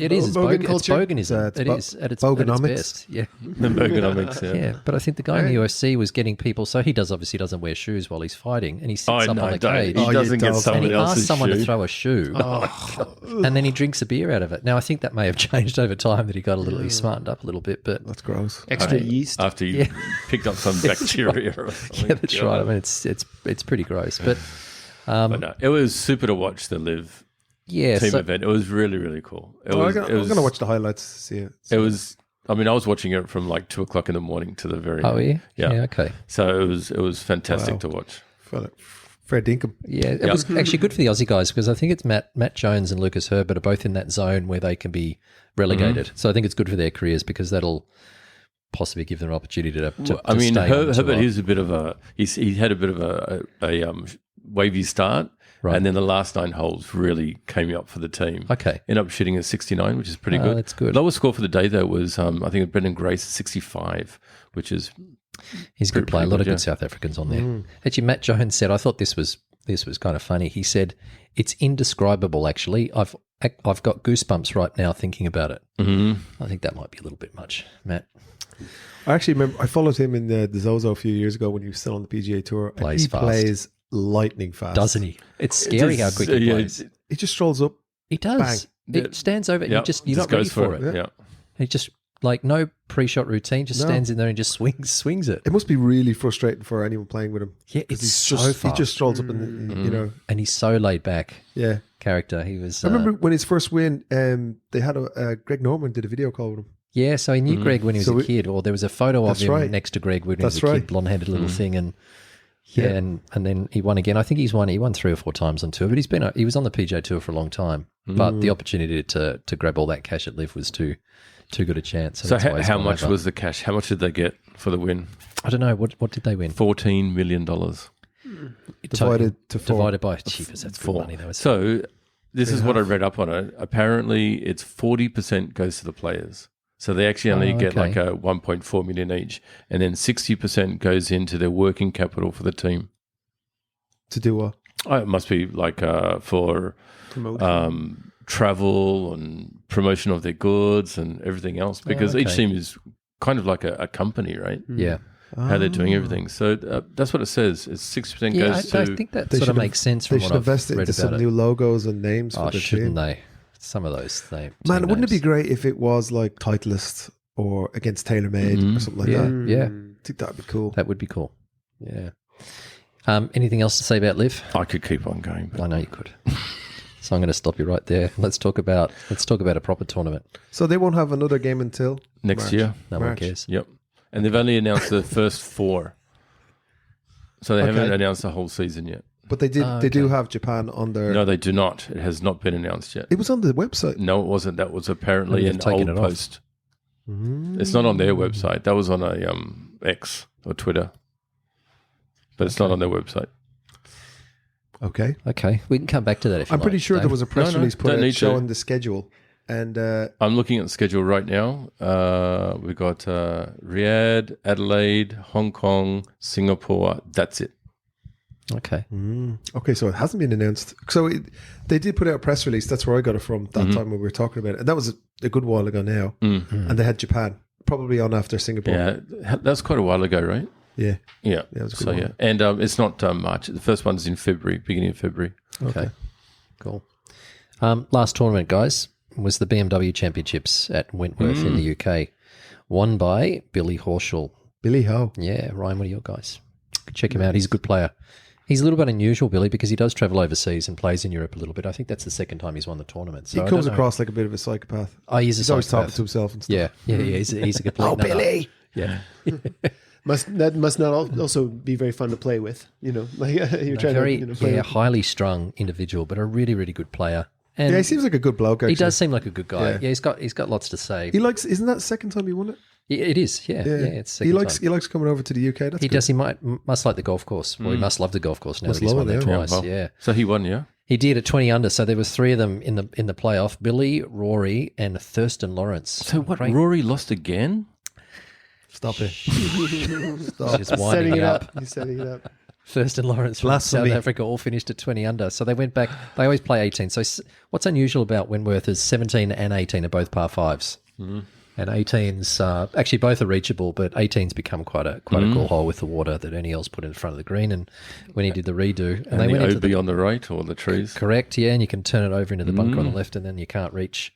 [SPEAKER 5] It is. It's
[SPEAKER 3] Bogan
[SPEAKER 5] boganism.
[SPEAKER 3] culture?
[SPEAKER 5] It's boganism. It is at its
[SPEAKER 1] Boganomics.
[SPEAKER 5] best. Yeah.
[SPEAKER 4] The ergonomics,
[SPEAKER 5] Yeah, but I think the guy in the UFC was getting people. So he obviously doesn't wear shoes while he's fighting, and he sits up on the cage.
[SPEAKER 4] He doesn't get
[SPEAKER 1] dog.
[SPEAKER 5] And
[SPEAKER 4] someone
[SPEAKER 5] he asks
[SPEAKER 4] else's
[SPEAKER 5] someone to
[SPEAKER 4] shoe.
[SPEAKER 5] throw a shoe, and then he drinks a beer out of it. Now I think that may have changed over time, that he got a little, he smartened up a little bit. But
[SPEAKER 1] That's gross.
[SPEAKER 3] Extra yeast.
[SPEAKER 4] After you picked up some bacteria or something.
[SPEAKER 5] yeah, that's right. I mean, it's pretty gross, but
[SPEAKER 4] But no, it was super to watch the live
[SPEAKER 5] yeah.
[SPEAKER 4] team
[SPEAKER 5] So,
[SPEAKER 4] event. It was really, really cool.
[SPEAKER 1] I'm going to watch the highlights to see it.
[SPEAKER 4] It was. I mean, I was watching it from like 2:00 in the morning to the very.
[SPEAKER 5] oh yeah,
[SPEAKER 4] Yeah.
[SPEAKER 5] okay.
[SPEAKER 4] So it was fantastic
[SPEAKER 1] Wow.
[SPEAKER 4] to watch.
[SPEAKER 1] Fair dinkum.
[SPEAKER 5] Yeah, it was actually good for the Aussie guys because I think it's Matt Jones and Lucas Herbert are both in that zone where they can be relegated. So I think it's good for their careers because that'll possibly give them an opportunity to
[SPEAKER 4] I mean,
[SPEAKER 5] stay on
[SPEAKER 4] Herbert,
[SPEAKER 5] tour.
[SPEAKER 4] he's a bit of he had a bit of a wavy start,
[SPEAKER 5] Right.
[SPEAKER 4] and then the last 9 holes really came up for the team.
[SPEAKER 5] Okay.
[SPEAKER 4] Ended up shooting at 69, which is pretty
[SPEAKER 5] Oh,
[SPEAKER 4] good.
[SPEAKER 5] that's good.
[SPEAKER 4] Lowest score for the day though was I think Brendan Grace 65, which is
[SPEAKER 5] He's a good player. A
[SPEAKER 4] pretty
[SPEAKER 5] lot
[SPEAKER 4] good,
[SPEAKER 5] of good
[SPEAKER 4] yeah.
[SPEAKER 5] South Africans on there. Actually, Matt Jones said, I thought this was kind of funny. He said, "It's indescribable. Actually, I've got goosebumps right now thinking about it." I think that might be a little bit much, Matt.
[SPEAKER 1] I actually remember I followed him in the Zozo a few years ago when he was still on the PGA Tour. And
[SPEAKER 5] Plays
[SPEAKER 1] he
[SPEAKER 5] fast.
[SPEAKER 1] plays lightning fast.
[SPEAKER 5] Doesn't he? It's scary how quick he plays.
[SPEAKER 1] He just strolls up.
[SPEAKER 5] He does.
[SPEAKER 1] Bang.
[SPEAKER 5] He stands over.
[SPEAKER 4] Yeah,
[SPEAKER 5] You're not ready
[SPEAKER 4] goes
[SPEAKER 5] for it.
[SPEAKER 4] Yeah.
[SPEAKER 5] He just like no pre-shot routine. Just
[SPEAKER 1] No.
[SPEAKER 5] stands in there and just swings it.
[SPEAKER 1] It must be really frustrating for anyone playing with him.
[SPEAKER 5] Yeah,
[SPEAKER 1] 'Cause
[SPEAKER 5] it's
[SPEAKER 1] he's
[SPEAKER 5] so
[SPEAKER 1] just,
[SPEAKER 5] fast.
[SPEAKER 1] he just strolls up and, you know,
[SPEAKER 5] And he's so laid back
[SPEAKER 1] yeah.
[SPEAKER 5] character. He was.
[SPEAKER 1] I remember when his first win, they had Greg Norman did a video call with him.
[SPEAKER 5] Yeah, so he knew Greg when he was
[SPEAKER 1] So
[SPEAKER 5] a kid, or there was a photo of
[SPEAKER 1] That's
[SPEAKER 5] him
[SPEAKER 1] right.
[SPEAKER 5] next to Greg when he was
[SPEAKER 1] That's
[SPEAKER 5] a kid,
[SPEAKER 1] right.
[SPEAKER 5] blonde-headed little thing, and
[SPEAKER 1] Yeah.
[SPEAKER 5] and then he won again. I think he won 3 or 4 times on tour, but he was on the PGA Tour for a long time. But the opportunity to grab all that cash at Liv was too good a chance.
[SPEAKER 4] So
[SPEAKER 5] that's why he's
[SPEAKER 4] how
[SPEAKER 5] gone
[SPEAKER 4] much
[SPEAKER 5] over.
[SPEAKER 4] was the cash? How much did they get for the win?
[SPEAKER 5] I don't know what did they win?
[SPEAKER 4] $14 million.
[SPEAKER 1] Divided to 4.
[SPEAKER 5] Divided by cheapest. That's good money though.
[SPEAKER 4] So this is what I read up on it. Apparently, it's 40% goes to the players. So they actually only get
[SPEAKER 5] okay.
[SPEAKER 4] like a 1.4 million each, and then 60% goes into their working capital for the team.
[SPEAKER 1] To do what?
[SPEAKER 4] Oh, it must be like for
[SPEAKER 3] Promotion.
[SPEAKER 4] travel and promotion of their goods and everything else, because each
[SPEAKER 5] okay.
[SPEAKER 4] team is kind of like a company, right?
[SPEAKER 5] Yeah.
[SPEAKER 4] How they're doing everything. So that's what it says. It's 60%
[SPEAKER 5] Yeah,
[SPEAKER 4] goes
[SPEAKER 5] I
[SPEAKER 4] to.
[SPEAKER 5] think that
[SPEAKER 1] They
[SPEAKER 5] sort of
[SPEAKER 1] should
[SPEAKER 5] makes sense from
[SPEAKER 1] They
[SPEAKER 5] what
[SPEAKER 1] should
[SPEAKER 5] I've
[SPEAKER 1] invest
[SPEAKER 5] read
[SPEAKER 1] into some
[SPEAKER 5] about it.
[SPEAKER 1] new logos and names for
[SPEAKER 5] Oh,
[SPEAKER 1] the
[SPEAKER 5] shouldn't
[SPEAKER 1] team.
[SPEAKER 5] they? Some of those things.
[SPEAKER 1] Man, wouldn't it be great if it was like Titleist or against TaylorMade or something like
[SPEAKER 5] Yeah,
[SPEAKER 1] that?
[SPEAKER 5] yeah.
[SPEAKER 1] I think that would be cool.
[SPEAKER 5] That would be cool. Yeah. Anything else to say about Liv?
[SPEAKER 4] I could keep on going. But
[SPEAKER 5] I know you could. So I'm going to stop you right there. Let's talk about a proper tournament.
[SPEAKER 1] So they won't have another game until
[SPEAKER 4] next
[SPEAKER 1] March.
[SPEAKER 4] year.
[SPEAKER 5] No one
[SPEAKER 1] March.
[SPEAKER 5] cares.
[SPEAKER 4] Yep. And they've only announced the first 4. So they haven't
[SPEAKER 1] Okay.
[SPEAKER 4] announced the whole season yet.
[SPEAKER 1] But they did. They do have Japan on their.
[SPEAKER 4] No, they do not. It has not been announced yet.
[SPEAKER 1] It was on the website.
[SPEAKER 4] No, it wasn't. That was apparently
[SPEAKER 5] Maybe
[SPEAKER 4] an
[SPEAKER 5] they've taken
[SPEAKER 4] old
[SPEAKER 5] it off.
[SPEAKER 4] post. It's not on their website. That was on a X or Twitter. But it's not on their website.
[SPEAKER 1] Okay.
[SPEAKER 5] Okay, we can come back to that if you
[SPEAKER 1] I'm pretty
[SPEAKER 5] like,
[SPEAKER 1] sure
[SPEAKER 5] Dave.
[SPEAKER 1] there was a press
[SPEAKER 4] No,
[SPEAKER 1] release put
[SPEAKER 4] don't
[SPEAKER 1] out
[SPEAKER 4] need to.
[SPEAKER 1] showing the schedule, and
[SPEAKER 4] I'm looking at the schedule right now. We've got Riyadh, Adelaide, Hong Kong, Singapore. That's it.
[SPEAKER 5] Okay.
[SPEAKER 1] okay, so it hasn't been announced. So they did put out a press release. That's where I got it from. That time when we were talking about it, and that was a good while ago now. And they had Japan probably on after Singapore.
[SPEAKER 4] Yeah, that's quite a while ago, right?
[SPEAKER 1] Yeah.
[SPEAKER 4] Yeah.
[SPEAKER 1] it was a good
[SPEAKER 4] So,
[SPEAKER 1] one.
[SPEAKER 4] yeah. And it's not March. The first one's in February, beginning of February.
[SPEAKER 5] Okay. Cool. Last tournament, guys, was the BMW Championships at Wentworth in the UK, won by Billy Horschel.
[SPEAKER 1] Billy Ho.
[SPEAKER 5] Yeah, Ryan, what are your guys? Check him out. He's a good player. He's a little bit unusual, Billy, because he does travel overseas and plays in Europe a little bit. I think that's the second time he's won the tournament. So
[SPEAKER 1] He
[SPEAKER 5] I
[SPEAKER 1] comes
[SPEAKER 5] don't know.
[SPEAKER 1] across like a bit of a psychopath.
[SPEAKER 5] Oh, he's
[SPEAKER 1] He's
[SPEAKER 5] a
[SPEAKER 1] always talking
[SPEAKER 5] psychopath.
[SPEAKER 1] to himself and stuff.
[SPEAKER 5] Yeah. He's a complete.
[SPEAKER 1] Oh,
[SPEAKER 5] nut up.
[SPEAKER 1] Billy.
[SPEAKER 5] Yeah.
[SPEAKER 3] Must not also be very fun to play with? You know, like you're trying
[SPEAKER 5] Very,
[SPEAKER 3] to play with.
[SPEAKER 5] highly strung individual, but a really, really good player. And
[SPEAKER 1] Yeah, he seems like a good bloke. Actually.
[SPEAKER 5] he does seem like a good guy.
[SPEAKER 1] Yeah.
[SPEAKER 5] Yeah, he's got lots to say.
[SPEAKER 1] He likes. Isn't that the second time he won it?
[SPEAKER 5] Yeah, it is. Yeah, it's
[SPEAKER 1] he
[SPEAKER 5] second
[SPEAKER 1] likes.
[SPEAKER 5] time.
[SPEAKER 1] He likes coming over to the UK. That's
[SPEAKER 5] He
[SPEAKER 1] good.
[SPEAKER 5] does. He must like the golf course. Well, he must love the golf course now
[SPEAKER 1] Must
[SPEAKER 5] that he's
[SPEAKER 1] love
[SPEAKER 5] won
[SPEAKER 1] it,
[SPEAKER 5] there
[SPEAKER 1] yeah.
[SPEAKER 5] twice.
[SPEAKER 4] Well,
[SPEAKER 5] Yeah.
[SPEAKER 4] So he won, yeah?
[SPEAKER 5] He did at 20 under. So there was 3 of them in the playoff: Billy, Rory, and Thurston Lawrence.
[SPEAKER 4] So what? Rory lost again?
[SPEAKER 1] Stop it.
[SPEAKER 5] Stop. Just winding it up.
[SPEAKER 3] He's setting it up.
[SPEAKER 5] Thurston Lawrence from
[SPEAKER 1] Blasphemy.
[SPEAKER 5] South Africa all finished at 20 under. So they went back. They always play 18. So what's unusual about Wentworth is 17 and 18 are both par 5s. Mm. And 18s, actually both are reachable, but 18s become quite a cool hole with the water that Ernie Els put in front of the green. And when he did the redo,
[SPEAKER 4] and
[SPEAKER 5] they
[SPEAKER 4] the
[SPEAKER 5] went
[SPEAKER 4] OB on the right or the trees.
[SPEAKER 5] Correct, yeah, and you can turn it over into the bunker on the left, and then you can't reach.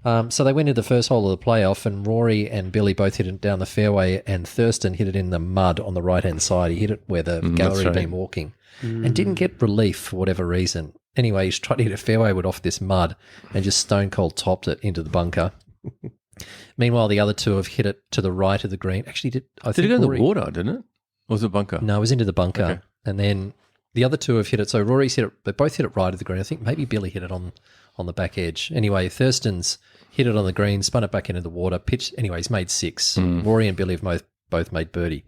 [SPEAKER 5] So they went into the first hole of the playoff, and Rory and Billy both hit it down the fairway, and Thurston hit it in the mud on the right-hand side. He hit it where the gallery had been walking and didn't get relief for whatever reason. Anyway, he's tried to hit a fairway wood off this mud and just stone cold topped it into the bunker. Meanwhile, the other 2 have hit it to the right of the green. Actually, did
[SPEAKER 4] it go in the water, didn't it? Or was it a bunker?
[SPEAKER 5] No, it was into the bunker. Okay. And then the other 2 have hit it. So Rory's hit it. They both hit it right of the green. I think maybe Billy hit it on the back edge. Anyway, Thurston's hit it on the green, spun it back into the water, pitched. Anyway, he's made 6. Rory and Billy have both made birdie.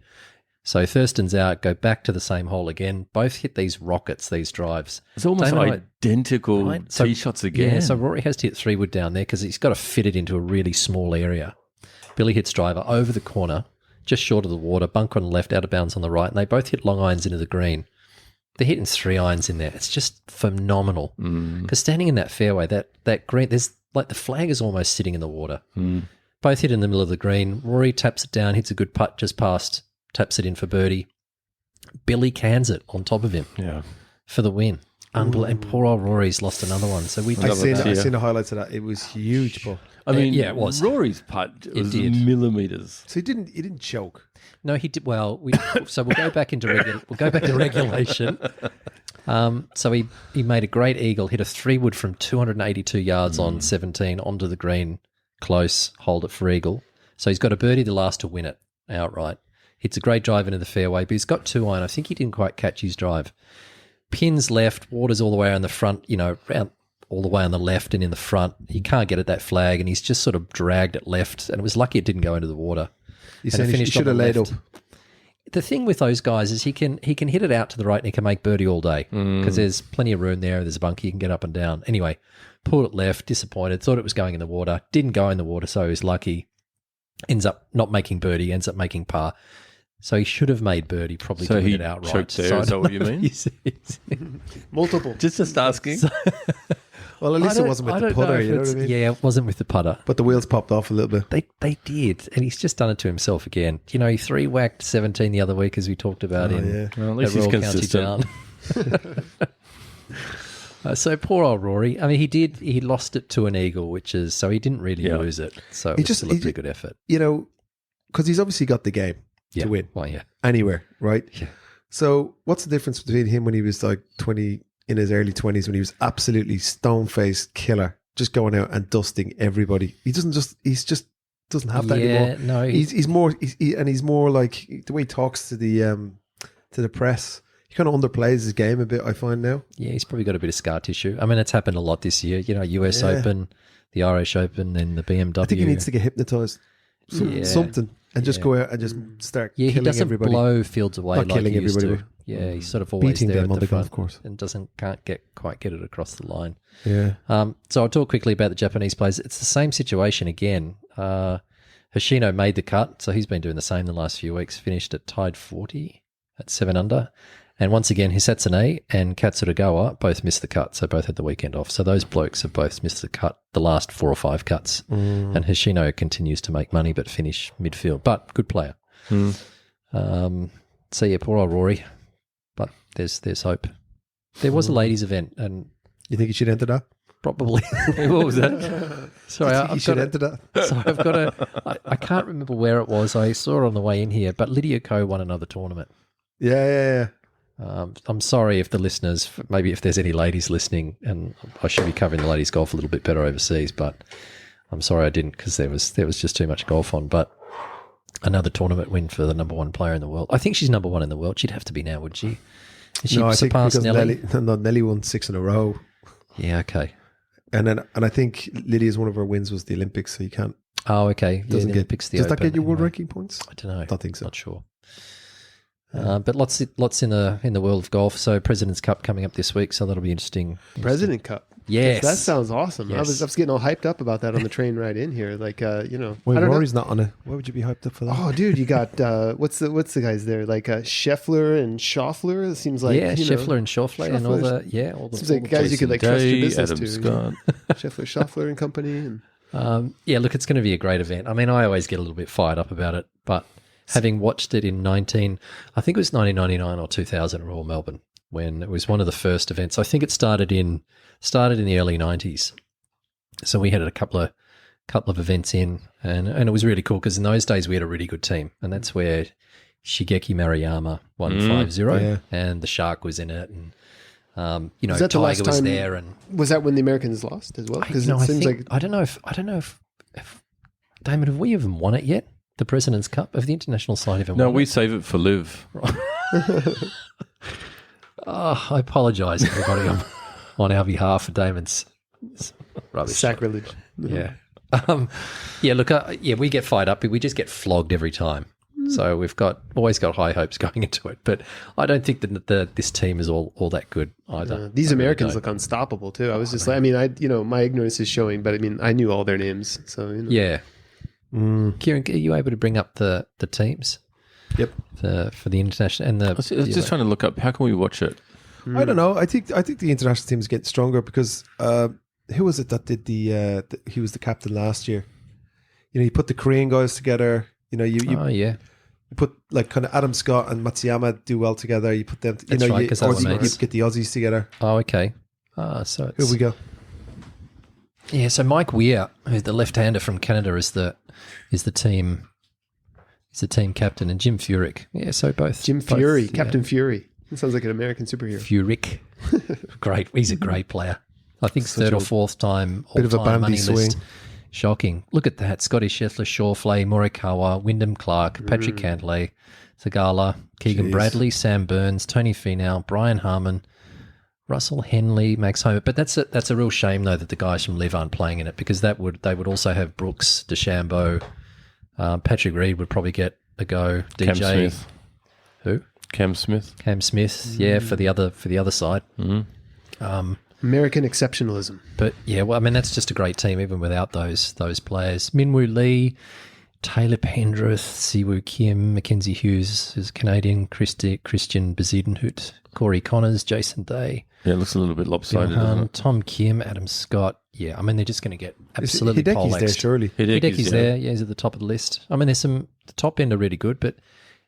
[SPEAKER 5] So Thurston's out, go back to the same hole again. Both hit these rockets, these drives.
[SPEAKER 4] It's almost identical tee shots again.
[SPEAKER 5] Yeah, so Rory has to hit 3-wood down there because he's got to fit it into a really small area. Billy hits driver over the corner, just short of the water, bunker on the left, out of bounds on the right, and they both hit long irons into the green. They're hitting 3 irons in there. It's just phenomenal. Because standing in that fairway, that green, there's like the flag is almost sitting in the water. Both hit in the middle of the green. Rory taps it down, hits a good putt just past, taps it in for birdie. Billy cans it on top of him for the win. And poor old Rory's lost another one. So
[SPEAKER 1] I've seen the highlights of that. It was huge, but
[SPEAKER 4] I mean,
[SPEAKER 5] it was.
[SPEAKER 4] Rory's putt was millimeters.
[SPEAKER 1] So he didn't choke.
[SPEAKER 5] No, he did. Well, so we'll go back into regulation. So he made a great eagle, hit a 3-wood from 282 yards on 17 onto the green, close, hold it for eagle. So he's got a birdie the last to win it outright. Hits a great drive into the fairway, but he's got 2 iron. I think he didn't quite catch his drive. Pins left, water's all the way around the front, around all the way on the left and in the front. He can't get at that flag, and he's just sort of dragged it left, and it was lucky it didn't go into the water.
[SPEAKER 1] He should have laid up.
[SPEAKER 5] The thing with those guys is he can hit it out to the right and he can make birdie all day because there's plenty of room there. There's a bunker, you can get up and down. Anyway, pulled it left, disappointed, thought it was going in the water, didn't go in the water, so he was lucky. Ends up not making birdie, ends up making par. So he should have made birdie, probably to win it outright.
[SPEAKER 4] Choked there, is that what you mean?
[SPEAKER 3] Multiple.
[SPEAKER 4] Just asking.
[SPEAKER 1] Well, at least it wasn't with the putter, you know what I mean?
[SPEAKER 5] Yeah, it wasn't with the putter.
[SPEAKER 1] But the wheels popped off a little bit.
[SPEAKER 5] They did, and he's just done it to himself again. He 3-whacked 17 the other week, as we talked about
[SPEAKER 1] yeah.
[SPEAKER 4] Well, at least he's consistent.
[SPEAKER 5] So poor old Rory. I mean, he lost it to an eagle, which is, so he didn't really lose it. So it was still a pretty good effort.
[SPEAKER 1] Because he's obviously got the game to win.
[SPEAKER 5] Well, yeah.
[SPEAKER 1] Anywhere, right?
[SPEAKER 5] Yeah.
[SPEAKER 1] So what's the difference between him when he was like 20, in his early 20s, when he was absolutely stone-faced killer, just going out and dusting everybody? He just doesn't have that anymore.
[SPEAKER 5] No,
[SPEAKER 1] he's more like the way he talks to the press. He kind of underplays his game a bit, I find now.
[SPEAKER 5] Yeah, he's probably got a bit of scar tissue. I mean, it's happened a lot this year. US Open, the Irish Open, and the BMW.
[SPEAKER 1] I think he needs to get hypnotized. Something. And just go out and just start killing everybody.
[SPEAKER 5] He doesn't blow fields away like he used to. Yeah, he's sort of always
[SPEAKER 1] beating
[SPEAKER 5] there
[SPEAKER 1] them
[SPEAKER 5] at
[SPEAKER 1] on the golf course
[SPEAKER 5] and can't quite get it across the line.
[SPEAKER 1] Yeah.
[SPEAKER 5] So I'll talk quickly about the Japanese players. It's the same situation again. Hoshino made the cut, so he's been doing the same the last few weeks. Finished at tied 40 at 7 under. And once again, Hisatsune and Katsuragawa both missed the cut, so both had the weekend off. So those blokes have both missed the cut, the last 4 or 5 cuts. And Hoshino continues to make money but finish midfield. But good player. So yeah, poor old Rory. But there's hope. There was a ladies' event, and
[SPEAKER 1] you think he should enter that?
[SPEAKER 5] Probably.
[SPEAKER 4] What was that?
[SPEAKER 5] Sorry,
[SPEAKER 1] I've
[SPEAKER 5] got I can't remember where it was. I saw it on the way in here, but Lydia Ko won another tournament.
[SPEAKER 1] Yeah.
[SPEAKER 5] I'm sorry if the listeners, maybe if there's any ladies listening, and I should be covering the ladies' golf a little bit better overseas, but I'm sorry I didn't because there was just too much golf on. But another tournament win for the number 1 player in the world. I think she's number 1 in the world. She'd have to be now, would she?
[SPEAKER 1] No, I think because Nelly won 6 in a row.
[SPEAKER 5] Yeah, okay.
[SPEAKER 1] And I think Lydia's one of her wins was the Olympics, so you can't.
[SPEAKER 5] Oh, okay.
[SPEAKER 1] Does that get you world
[SPEAKER 5] ranking
[SPEAKER 1] ranking points?
[SPEAKER 5] I don't know.
[SPEAKER 1] I don't think so.
[SPEAKER 5] Not sure. But lots in the world of golf. So President's Cup coming up this week, so that'll be interesting.
[SPEAKER 3] President Cup.
[SPEAKER 5] Yes.
[SPEAKER 3] That sounds awesome.
[SPEAKER 5] Yes.
[SPEAKER 3] I was getting all hyped up about that on the train ride in here. Like, you know,
[SPEAKER 1] Wait,
[SPEAKER 3] I don't
[SPEAKER 1] Rory's not on it. Why would you be hyped up for that?
[SPEAKER 3] know. Oh, dude, you got what's the guys there? Like Scheffler and Schaeffler. It seems like
[SPEAKER 5] Scheffler and Schauffele and all the
[SPEAKER 3] seems like guys you could like trust your business
[SPEAKER 4] Adam
[SPEAKER 3] to.
[SPEAKER 4] Scott.
[SPEAKER 3] Scheffler, Schaeffler and company. And
[SPEAKER 5] look, it's going to be a great event. I mean, I always get a little bit fired up about it, but having watched it in I think it was 1999 or 2000 at Royal Melbourne, when it was one of the first events. I think it started in the early 90s. So we had a couple of events in, and it was really cool because in those days we had a really good team, and that's where Shigeki Maruyama won 5-0, and the Shark was in it, and
[SPEAKER 3] Was that the last
[SPEAKER 5] Tiger was
[SPEAKER 3] time-
[SPEAKER 5] there, and
[SPEAKER 3] was that when the Americans lost as well? Because it seems like
[SPEAKER 5] I don't know if Damon, have we even won it yet? The President's Cup of the international side even
[SPEAKER 4] No,
[SPEAKER 5] won
[SPEAKER 4] we
[SPEAKER 5] it?
[SPEAKER 4] save it for Liv.
[SPEAKER 5] I apologise, everybody, on our behalf for Damon's rubbish.
[SPEAKER 3] sacrilege.
[SPEAKER 5] Yeah. Look, we get fired up. We just get flogged every time. So we've always got high hopes going into it. But I don't think that this team is all that good either.
[SPEAKER 3] These
[SPEAKER 5] I really
[SPEAKER 3] Americans
[SPEAKER 5] don't.
[SPEAKER 3] look unstoppable too. I was just like, I mean, my ignorance is showing, but I mean, I knew all their names. So
[SPEAKER 5] Yeah. Kieran, are you able to bring up the teams?
[SPEAKER 1] Yep.
[SPEAKER 5] For the international and the.
[SPEAKER 4] I was just trying to look up, how can we watch it?
[SPEAKER 1] I don't know. I think the international team is getting stronger because who was it that did he was the captain last year? You know, you put the Korean guys together. You know, you put like kind of Adam Scott and Matsuyama do well together. You put them.
[SPEAKER 5] That's right, 'cause they were
[SPEAKER 1] you
[SPEAKER 5] mates.
[SPEAKER 1] get the Aussies together.
[SPEAKER 5] Oh, okay. So it's,
[SPEAKER 1] Here we go.
[SPEAKER 5] Yeah, so Mike Weir, who's the left-hander from Canada, is the team captain, and Jim Furyk. Yeah, so both
[SPEAKER 3] Jim
[SPEAKER 5] both,
[SPEAKER 3] Fury,
[SPEAKER 5] yeah.
[SPEAKER 3] Captain Fury. That sounds like an American superhero.
[SPEAKER 5] Furyk, great. He's a great player. I think
[SPEAKER 1] Such
[SPEAKER 5] third
[SPEAKER 1] a
[SPEAKER 5] or fourth time
[SPEAKER 1] bit of a
[SPEAKER 5] all-time
[SPEAKER 1] Bambi
[SPEAKER 5] money list.
[SPEAKER 1] swing.
[SPEAKER 5] Shocking. Look at that: Scotty Scheffler, Schauffele, Morikawa, Wyndham Clark, Patrick Cantlay, Zagala, Keegan
[SPEAKER 1] Jeez.
[SPEAKER 5] Bradley, Sam Burns, Tony Finau, Brian Harmon, Russell Henley, Max Homa. But that's a real shame though that the guys from Liv aren't playing in it, because they would also have Brooks, DeChambeau, Patrick Reed would probably get a go. DJ,
[SPEAKER 4] Cam Smith.
[SPEAKER 5] who?
[SPEAKER 4] Cam Smith.
[SPEAKER 5] Cam Smith, yeah, for the other side.
[SPEAKER 3] American exceptionalism.
[SPEAKER 5] But yeah, well, I mean that's just a great team even without those players. Minwoo Lee, Taylor Pendrith, Siwoo Kim, Mackenzie Hughes is Canadian, Christian Bezuidenhout, Corey Connors, Jason Day,
[SPEAKER 4] Yeah, it looks a little bit lopsided, doesn't it?
[SPEAKER 5] Tom Kim, Adam Scott. Yeah, I mean they're just going to get absolutely
[SPEAKER 1] Hideki's there,
[SPEAKER 5] poleaxed.
[SPEAKER 1] surely.
[SPEAKER 5] Hideki's there. Yeah, he's at the top of the list. I mean, there's the top end are really good, but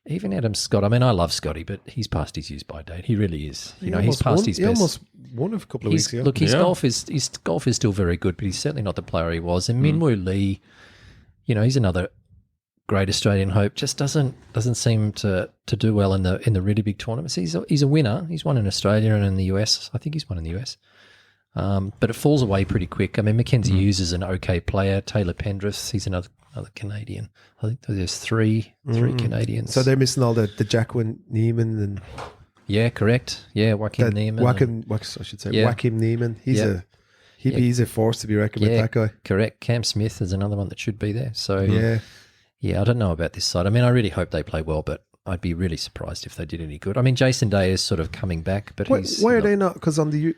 [SPEAKER 5] even Adam Scott. I mean, I love Scotty, but he's past his use by date. He really is. You know, he's past his
[SPEAKER 1] He
[SPEAKER 5] best.
[SPEAKER 1] almost won a couple of weeks ago.
[SPEAKER 5] Look, his
[SPEAKER 4] Yeah.
[SPEAKER 5] golf is still very good, but he's certainly not the player he was. And Minwoo Lee, you know, he's another great Australian hope. Just doesn't seem to do well in the really big tournaments. He's a winner. He's won in Australia and in the US. I think he's won in the US. But it falls away pretty quick. I mean, Mackenzie Hughes is an okay player. Taylor Pendrith, he's another Canadian. I think there's three Canadians.
[SPEAKER 1] So they're missing all the Jacqueline Neiman and
[SPEAKER 5] yeah, correct. Yeah, Joaquin Neiman.
[SPEAKER 1] I should say
[SPEAKER 5] Yeah.
[SPEAKER 1] Joaquin Neiman. He's a force to be reckoned with.
[SPEAKER 5] Yeah,
[SPEAKER 1] That guy.
[SPEAKER 5] correct. Cam Smith is another one that should be there. So
[SPEAKER 1] Yeah.
[SPEAKER 5] I don't know about this side. I mean, I really hope they play well, but I'd be really surprised if they did any good. I mean, Jason Day is sort of coming back, but
[SPEAKER 1] Why are they not? Because on the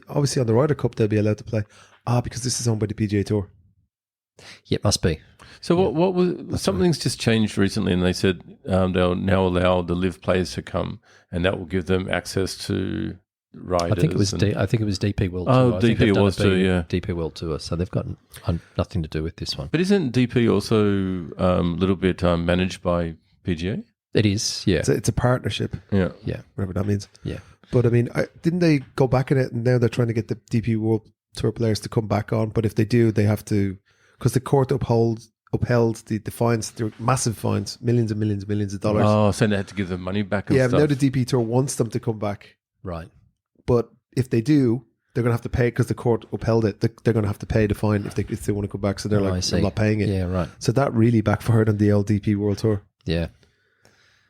[SPEAKER 1] obviously on the Ryder Cup they'll be allowed to play. Because this is owned by the PGA Tour.
[SPEAKER 5] Yeah, it must be.
[SPEAKER 4] So what was something's just changed recently, and they said they'll now allow the live players to come, and that will give them access to riders.
[SPEAKER 5] I think it was
[SPEAKER 4] and-
[SPEAKER 5] I think it was DP World
[SPEAKER 4] Oh,
[SPEAKER 5] Tour. I think
[SPEAKER 4] DP
[SPEAKER 5] they've done
[SPEAKER 4] was
[SPEAKER 5] a
[SPEAKER 4] too, yeah.
[SPEAKER 5] DP World Tour, so they've got nothing to do with this one.
[SPEAKER 4] But isn't DP also a little bit managed by PGA?
[SPEAKER 5] It is, yeah,
[SPEAKER 1] It's a partnership,
[SPEAKER 4] Yeah.
[SPEAKER 5] yeah,
[SPEAKER 1] whatever that means.
[SPEAKER 5] yeah.
[SPEAKER 1] But I mean, didn't they go back in it, and now they're trying to get the DP World Tour players to come back on? But if they do, they have to, because the court upheld the fines. They're massive fines, millions and millions and millions of dollars.
[SPEAKER 4] Oh, so they had to give them money back and
[SPEAKER 1] Yeah, but
[SPEAKER 4] stuff.
[SPEAKER 1] now the DP Tour wants them to come back.
[SPEAKER 5] Right.
[SPEAKER 1] But if they do, they're going to have to pay because the court upheld it. They're going to have to pay the fine if they want to come back. So they're
[SPEAKER 5] Oh, I
[SPEAKER 1] like,
[SPEAKER 5] see.
[SPEAKER 1] I'm not paying it.
[SPEAKER 5] Yeah, right.
[SPEAKER 1] So that really backfired on the LDP World Tour.
[SPEAKER 5] Yeah,